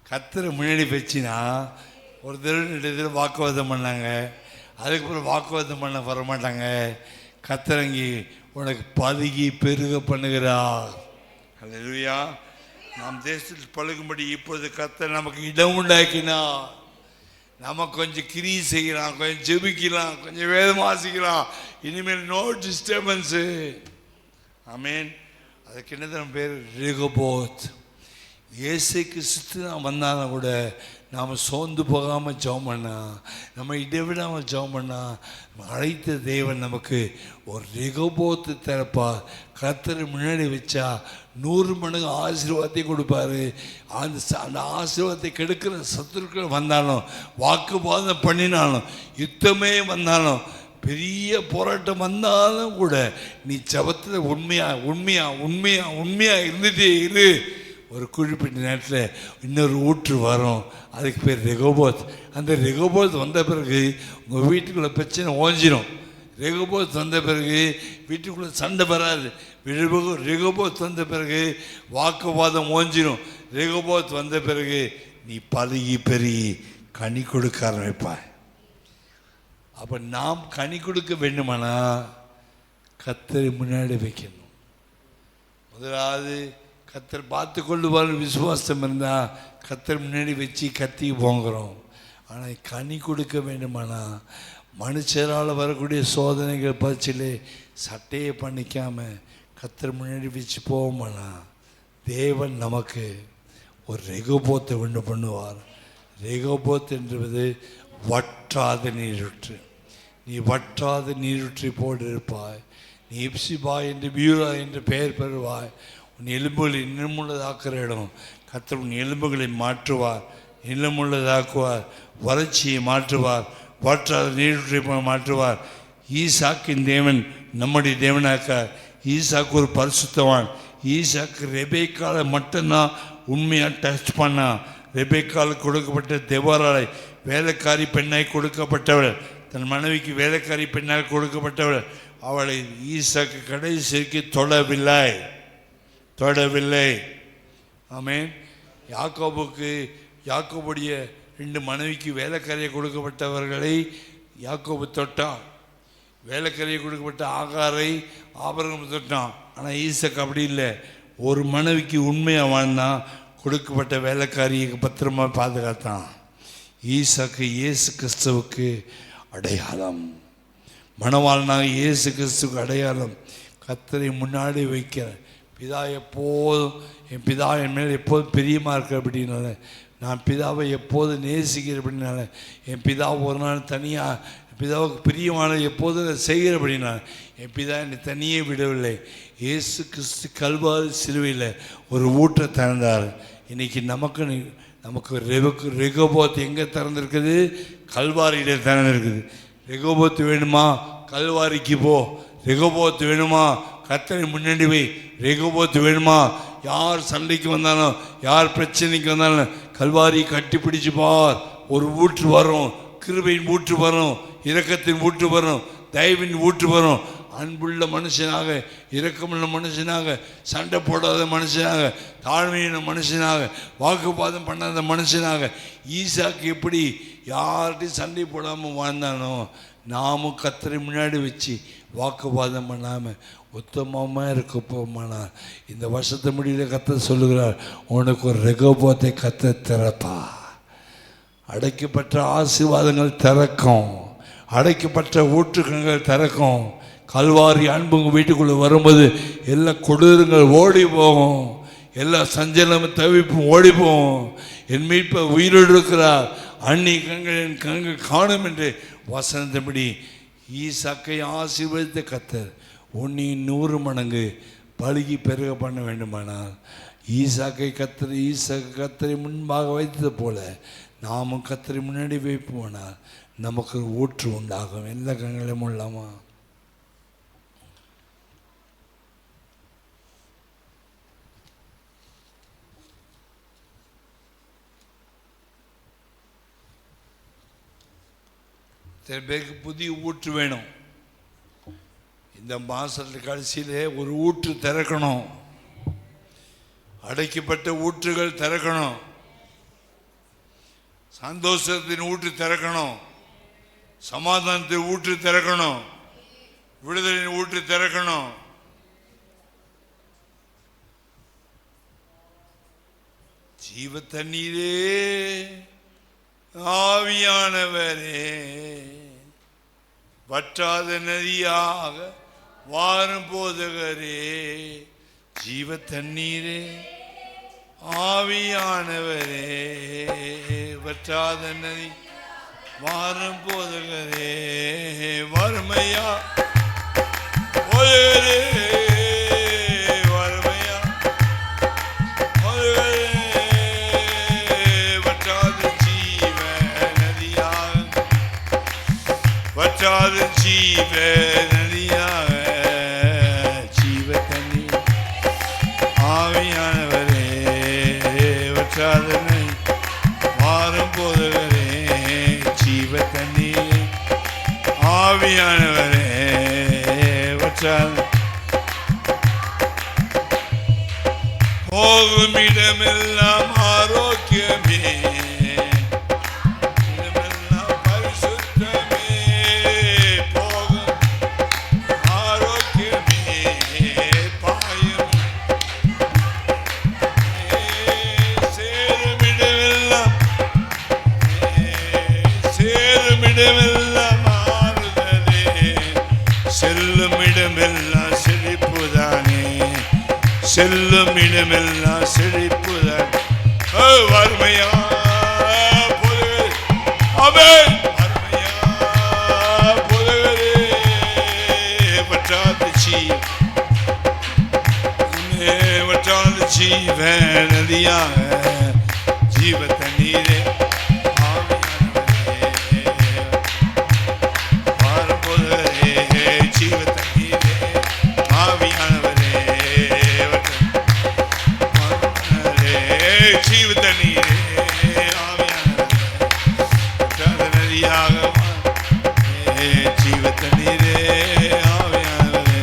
கர்த்தரை முன்னாடி வச்சுனா ஒரு தடவை வாக்குவாதம் பண்ணாங்க, அதுக்கப்புறம் வாக்குவாதம் பண்ண வர மாட்டாங்க. கர்த்தரங்கி உனக்கு பதுகி பெருக பண்ணுகிறார். அல்லேலூயா. நம் தேசத்தில் பழகும்படி இப்பொழுது கர்த்தர் நமக்கு இடம் உண்டாக்கினார். நம்ம கொஞ்சம் கிரியை செய்யலாம், கொஞ்சம் ஜெபிக்கலாம், கொஞ்சம் வேதம் வாசிக்கலாம். இனிமேல் நோ டிஸ்டர்பன்ஸு. ஆமேன். அதுக்கு என்னதான் பேர், ரேகபோத். இயேசு கிறிஸ்து தான் வந்தாலும் கூட நாம் சோர்ந்து போகாமல் ஜெபம் பண்ணா, நம்ம இடைவிடாமல் ஜெபம் பண்ணா, அழைத்த தேவன் நமக்கு ஒரு ரெகோபோத்து திறப்பார். கர்த்தரை முன்னாடி வச்சா 100 மடங்கு ஆசீர்வாதத்தை கொடுப்பாரு. அந்த ஆசீர்வாதத்தை கெடுக்கிற சத்துருக்கள் வந்தாலும், வாக்குவாதம் பண்ணினாலும், யுத்தமே வந்தாலும், பெரிய போராட்டம் வந்தாலும் கூட நீ ஜெபத்தில் உண்மையாக இருந்துட்டே இரு. ஒரு குறிப்பிட்ட நேரத்தில் இன்னொரு ஊற்று வரும். அதுக்கு பேர் ரெகோபோத். அந்த ரெகோபோத் வந்த பிறகு உங்கள் வீட்டுக்குள்ளே பிரச்சனை ஓஞ்சிடும். ரெகோபோத் வந்த பிறகு வீட்டுக்குள்ளே சண்டை வராது. ரெகோபோத் வந்த பிறகு வாக்குவாதம் ஓஞ்சிடும். ரெகோபோத் வந்த பிறகு நீ பழகி பெருகி கனி கொடுக்க ஆரம்பிப்பாய். அப்போ நாம் கனி கொடுக்க வேண்டுமானா கர்த்தரை முன்னாடி வைக்கணும். முதலாவது கர்த்தர் பார்த்து கொள்ளுவார் விசுவாசம் இருந்தால் கர்த்தர் முன்னாடி வச்சு கத்தி போங்கிறோம். ஆனால் கனி கொடுக்க வேண்டுமானா மனுஷரால் வரக்கூடிய சோதனைகள் பரிச்சிலே சட்டையை பண்ணிக்காமல் கர்த்தர் முன்னாடி வச்சு போவோமானா தேவன் நமக்கு ஒரு ரெகோபோத்தை உண்டு பண்ணுவார். ரெகோபோத் என்பது வற்றாத நீரூற்று. நீ வற்றாத நீரூற்றி போடு இருப்பாய். நீ இப்சிபா என்று பியூரா என்று பெயர் பெறுவாய். உன் எலும்புகளை நிலமுள்ளதாக்குற இடம் கர்த்தர் உன் எலும்புகளை மாற்றுவார், நிலமுள்ளதாக்குவார், வறட்சியை மாற்றுவார், வற்றாத நீரூற்றை மாற்றுவார். ஈசாக்கின் தேவன் நம்முடைய தேவனாக்க. ஈசாக்கு ஒரு பரிசுத்தவான். ஈசாக்கு ரெபேக்காலை மட்டும்தான் உண்மையாக டச் பண்ணா. ரெபேக்காலுக்கு கொடுக்கப்பட்ட தெபோராளை வேலைக்காரி பெண்ணாய் கொடுக்கப்பட்டவள், தன் மனைவிக்கு வேலைக்காரி பெண்ணாய் கொடுக்கப்பட்டவள், அவளை ஈசாக்கு கடைசிக்கு தொடவில்லை. ஆமென். யாக்கோபுடைய 2 மனைவிக்கு வேலைக்காரியை கொடுக்கப்பட்டவர்களை யாக்கோபு தொட்டான். வேலைக்காரியை கொடுக்கப்பட்ட ஆகாரை ஆபிரகாம் தொட்டான். ஆனால் ஈசாக்கு அப்படி இல்லை. ஒரு மனைவிக்கு உண்மையாக வாழ்ந்தான். கொடுக்கப்பட்ட வேலைக்காரியை பத்திரமா பாதுகாத்தான். ஈசாக்கு இயேசு கிறிஸ்துவுக்கு அடையாளம். மணவாளனாக இயேசு கிறிஸ்துவுக்கு அடையாளம். கர்த்தரை முன்னாடி வைக்கிற பிதா எப்போதும் என் பிதா என் மேல் எப்போதும் பிரியமாக இருக்கிற அப்படின்னால, நான் பிதாவை எப்போதும் நேசிக்கிற அப்படின்னால, என் பிதா ஒரு நாள் தனியாக பிதாவுக்கு பிரியமான எப்போதும் செய்கிற அப்படின்னா என் பிதா என்னை தனியே விடவில்லை. இயேசு கிறிஸ்து கல்வாரி சிலுவையில் ஒரு ஊற்றை திறந்தார். இன்றைக்கி நமக்கு ரெகோபோத் எங்கே திறந்துருக்குது? கல்வாரியில் திறந்துருக்குது. ரெகோபோத் வேணுமா? கல்வாரிக்கு போ. ரெகோபோத் வேணுமா? கர்த்தரை முன்னாடி போய். ரெகோபோத் வேணுமா? யார் சண்டைக்கு வந்தாலும், யார் பிரச்சனைக்கு வந்தாலும் கல்வாரி கட்டி பிடிச்சு பார். ஒரு ஊற்று வரும். கிருபையின் ஊற்று வரும், இரக்கத்தின் ஊற்று வரும், தயவின் ஊற்று வரும். அன்புள்ள மனுஷனாக, இரக்கமுள்ள மனுஷனாக, சண்டை போடாத மனுஷனாக, தாழ்மையான மனுஷனாக, வாக்குவாதம் பண்ணாத மனுஷனாக ஈசாக்கு எப்படி யார்கிட்டையும் சண்டை போடாமல் வாழ்ந்தானோ, நாமும் கர்த்தரை முன்னாடி வச்சு வாக்குவாதம் பண்ணாமல் உத்தமமாக இருக்க போமானா இந்த வருஷத்தை முடியல கர்த்தர் சொல்லுகிறார், உனக்கு ஒரு ரெகோபோத்தை கர்த்தர் திறப்பா. அடைக்கப்பட்ட ஆசீர்வாதங்கள் திறக்கும், அடைக்கப்பட்ட ஊற்றுக்கங்கள் திறக்கும். கல்வாரி அன்பு உங்கள் வீட்டுக்குள்ளே வரும்போது எல்லா கொடூரங்கள் ஓடி போகும், எல்லா சஞ்சலமும் தவிப்பும் ஓடி போகும். என் மீட்பை உயிரோடு இருக்கிறார், அன்னி கண்கள் என் கண்கள் காணும் என்று வசனத்தின்படி ஈசாக்கை ஆசீர்வதித்த கர்த்தர் உன்னை 100 மடங்கு பழுகி பெருக பண்ண வேண்டுமானால் ஈசாக்கை கர்த்தரை முன்பாக வைத்தது போல நாமும் கர்த்தரை முன்னாடி வைப்போனால் நமக்கு ஊற்று உண்டாகும். எல்லா கண்களையும் உள்ளாமா? சில பேருக்கு புதிய ஊற்று வேணும். இந்த மாசத்து கடைசியிலே ஒரு ஊற்று திறக்கணும். அடைக்கப்பட்ட ஊற்றுகள் திறக்கணும். சந்தோஷத்தின் ஊற்று திறக்கணும், சமாதானத்தின் ஊற்று திறக்கணும், விடுதலின் ஊற்று திறக்கணும். ஜீவ தண்ணீரே ஆவியானவரே வற்றாத நதியாக வாரும் போதகரே, ஜீவ தண்ணீரே ஆவியானவரே வற்றாத நதி வாரம் போதகரே வறுமையா போதகரே வறுமையா போதகரே வற்றாத ஜீவ நதியாக வற்றாத ஜீவ நதியாக ஜீவ தண்ணி ஆவியானவரே வற்றாதனை வாரம் போதகரே ஜீவ தண்ணி ஆவியானவரே வற்றாத போகும் இடமெல்லாம் ஆரோக்கியமே இடமெல்லாம் பரிசுத்தமே போகும் ஆரோக்கியமே பாயும் சேருமிடமெல்லாம் ஆறுதலே செல்லும் இடமெல்லாம் செழிப்புதானே செல்லும் இடமெல்லாம் செழிப்புதான் வறுமையா அமேன் வறுமையா பொதுவரே வற்றாத ஜீவ நதியாக ஜீவ தண்ணீரே ஜீவ தண்ணீரே ஆவியானவரே ஜீவ தண்ணீரே ஆவியானவரே நதியாக ஜீவ தண்ணீரே ஆவியானவரே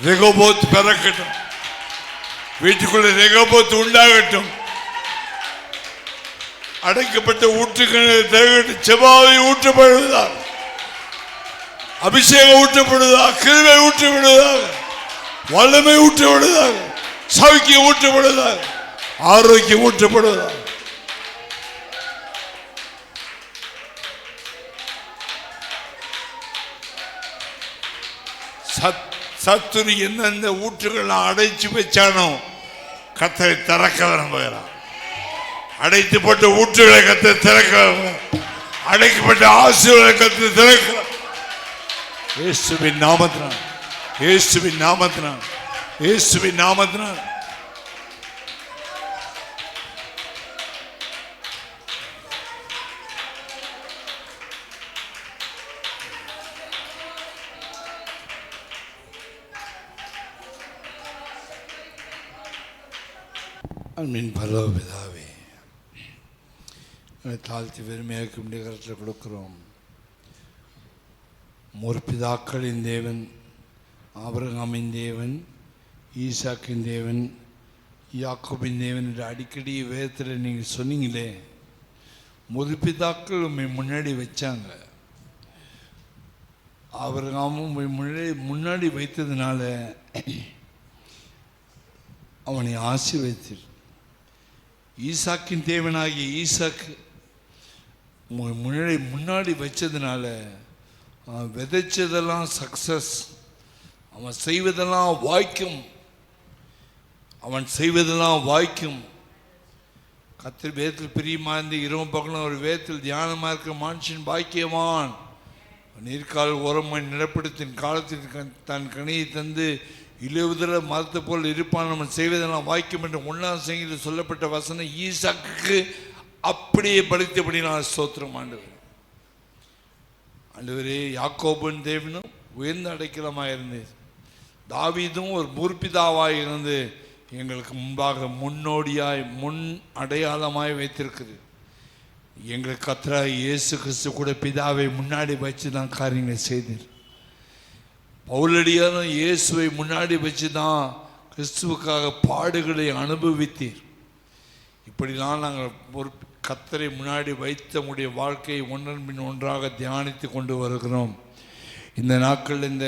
ரெகோபோத் பிறக்கட்டும் வீட்டுக்குள்ள ரெகோபோத் உண்டாகட்டும் அடைக்கப்பட்ட ஊற்றுக்கள் திறக்கட்டு செபாவை ஊற்றப்படுவதாக அபிஷேகம் ஊற்றப்படுவதாக கிருபை ஊற்றப்படுவதாக வல்லமை ஊற்றப்படுவதாக சௌக்கியம் ஊற்றப்படுவதாக ஆரோக்கியம் ஊற்றப்படுவதாக சத்துரு எந்தெந்த ஊற்றுகளை அடைச்சு வச்சானோ கர்த்தரை திறக்க விரும்புகிறான் அடைத்துப்பட்ட ஊற்றுகளை கர்த்தரை திறக்க அடைக்கப்பட்ட ஆசீர்வாதங்களை கர்த்தரை திறக்கிறார் இயேசுவின் நாமத்தினால் இயேசுவின் நாமத்தினால் இயேசுவின் நாமத்தினால் அன்பின் பரலோக பிதாவே தாழ்த்தி வெறுமையாக்கி முடிய கருத்தில் கொடுக்கிறோம். முற்பிதாக்களின் தேவன், ஆபிரகாமின் தேவன், ஈசாக்கின் தேவன், யாக்கோபின் தேவன் என்று அடிக்கடி வேதத்தில் நீங்கள் சொன்னீங்களே. முற்பிதாக்கள் உண்மை முன்னாடி வச்சாங்க. ஆபிரகாமும் முன்னாடி வைத்ததுனால அவனை ஆசீர்வதித்தார். ஈசாக்கின் தேவனாகிய ஈசாக்கு முன்னாடி வச்சதுனால விதைச்சதெல்லாம் சக்சஸ். அவன் செய்வதெல்லாம் வாய்க்கும். அவன் செய்வதெல்லாம் வாய்க்கும். கர்த்தர் வேதத்தில் பிரியமாக இருந்து இரவும் பகலும் ஒரு வேதத்தில் தியானமாக இருக்க மனுஷன் பாக்கியவான். நீர்கால் உரமாய் நிலப்படுத்தின் காலத்தில் தன் கனியை தந்து இழுவதில் மரத்தை போல் இருப்பான். நம்ம செய்வதெல்லாம் வாய்க்கும் என்று 1ஆம் சங்கீதத்தில் சொல்லப்பட்ட வசனம் ஈசாக்குக்கு அப்படியே பலித்தபடி நான் ஸ்தோத்திரம். ஆண்டவரே, யாக்கோபின் தேவனும் உயர்ந்த அடைக்கலமாக இருந்தது. தாவீதும் ஒரு முற்பிதாவாய் இருந்து எங்களுக்கு முன்பாக முன்னோடியாய் முன் அடையாளமாய் வைத்திருக்குது. எங்களுக்கு கர்த்தராகிய இயேசு கிறிஸ்து கூட பிதாவை முன்னாடி வச்சு தான் காரியங்களை செய்தீர். பவுலடியாரும் இயேசுவை முன்னாடி வச்சு தான் கிறிஸ்துவுக்காக பாடுகளை அனுபவித்தீர். இப்படிலாம் நாங்கள் ஒரு கர்த்தரை முன்னாடி வைத்த நம்முடைய வாழ்க்கையை ஒன்றன் பின் ஒன்றாக தியானித்து கொண்டு வருகிறோம். இந்த நாட்கள் இந்த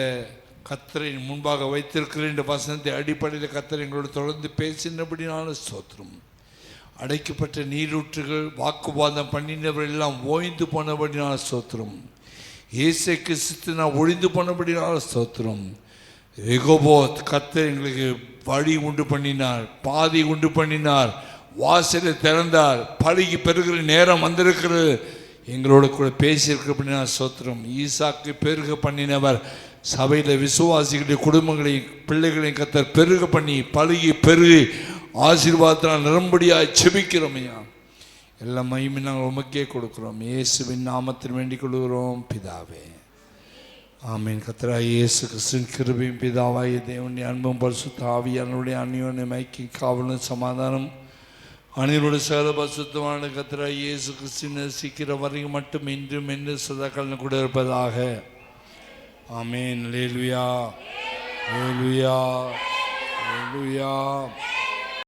கர்த்தரை முன்பாக வைத்திருக்கிற இந்த வசனத்தை அடிப்படையில் கர்த்தர் எங்களோடு தொடர்ந்து பேசினபடினாலும் ஸ்தோத்திரம். அடைக்கப்பட்ட நீரூற்றுகள் வாக்குவாதம் பண்ணினவர்கள் எல்லாம் ஓய்ந்து போனபடினாலும் ஸ்தோத்திரம். இயேசு கிறிஸ்துவினால் ஒழிந்து போனபடினால ஸ்தோத்திரம். ரெகோபோத் கர்த்தர் எங்களுக்கு வழி உண்டு பண்ணினார், பாதி உண்டு பண்ணினார், வாசலை திறந்தார், பழுகி பெருகிற நேரம் வந்திருக்கிறது. எங்களோட கூட பேசியிருக்க ஸ்தோத்திரம். ஈசாக்கு பெருக பண்ணினவர் சபையில் விசுவாசிகளுடைய குடும்பங்களையும் பிள்ளைகளையும் கர்த்தர் பெருக பண்ணி பழுகி பெருகி ஆசீர்வாதத்தினால் நிரம்படியாக செபிக்கிறோம். ஐயா, எல்லா மகிமை நாங்கள் உமக்கே கொடுக்குறோம். இயேசுவின் நாமத்தில் வேண்டிக் கொள்கிறோம் பிதாவே, ஆமீன். கர்த்தராகிய இயேசு கிறிஸ்துவின் கிருபையும் பிதாவாகிய தேவனுடைய அன்பும் பரிசுத்த ஆவியானவருடைய அந்யோன்ய ஐக்கியம் காவலும் சமாதானம் அனைவருடைய சகல பரிசுத்தமான கர்த்தராகிய இயேசு கிறிஸ்துவின் சீக்கிரம் வரைக்கும் மட்டும் இன்றும் என்று சதாகாலம் கூட இருப்பதாக. ஆமீன். அல்லேலூயா, அல்லேலூயா, அல்லேலூயா.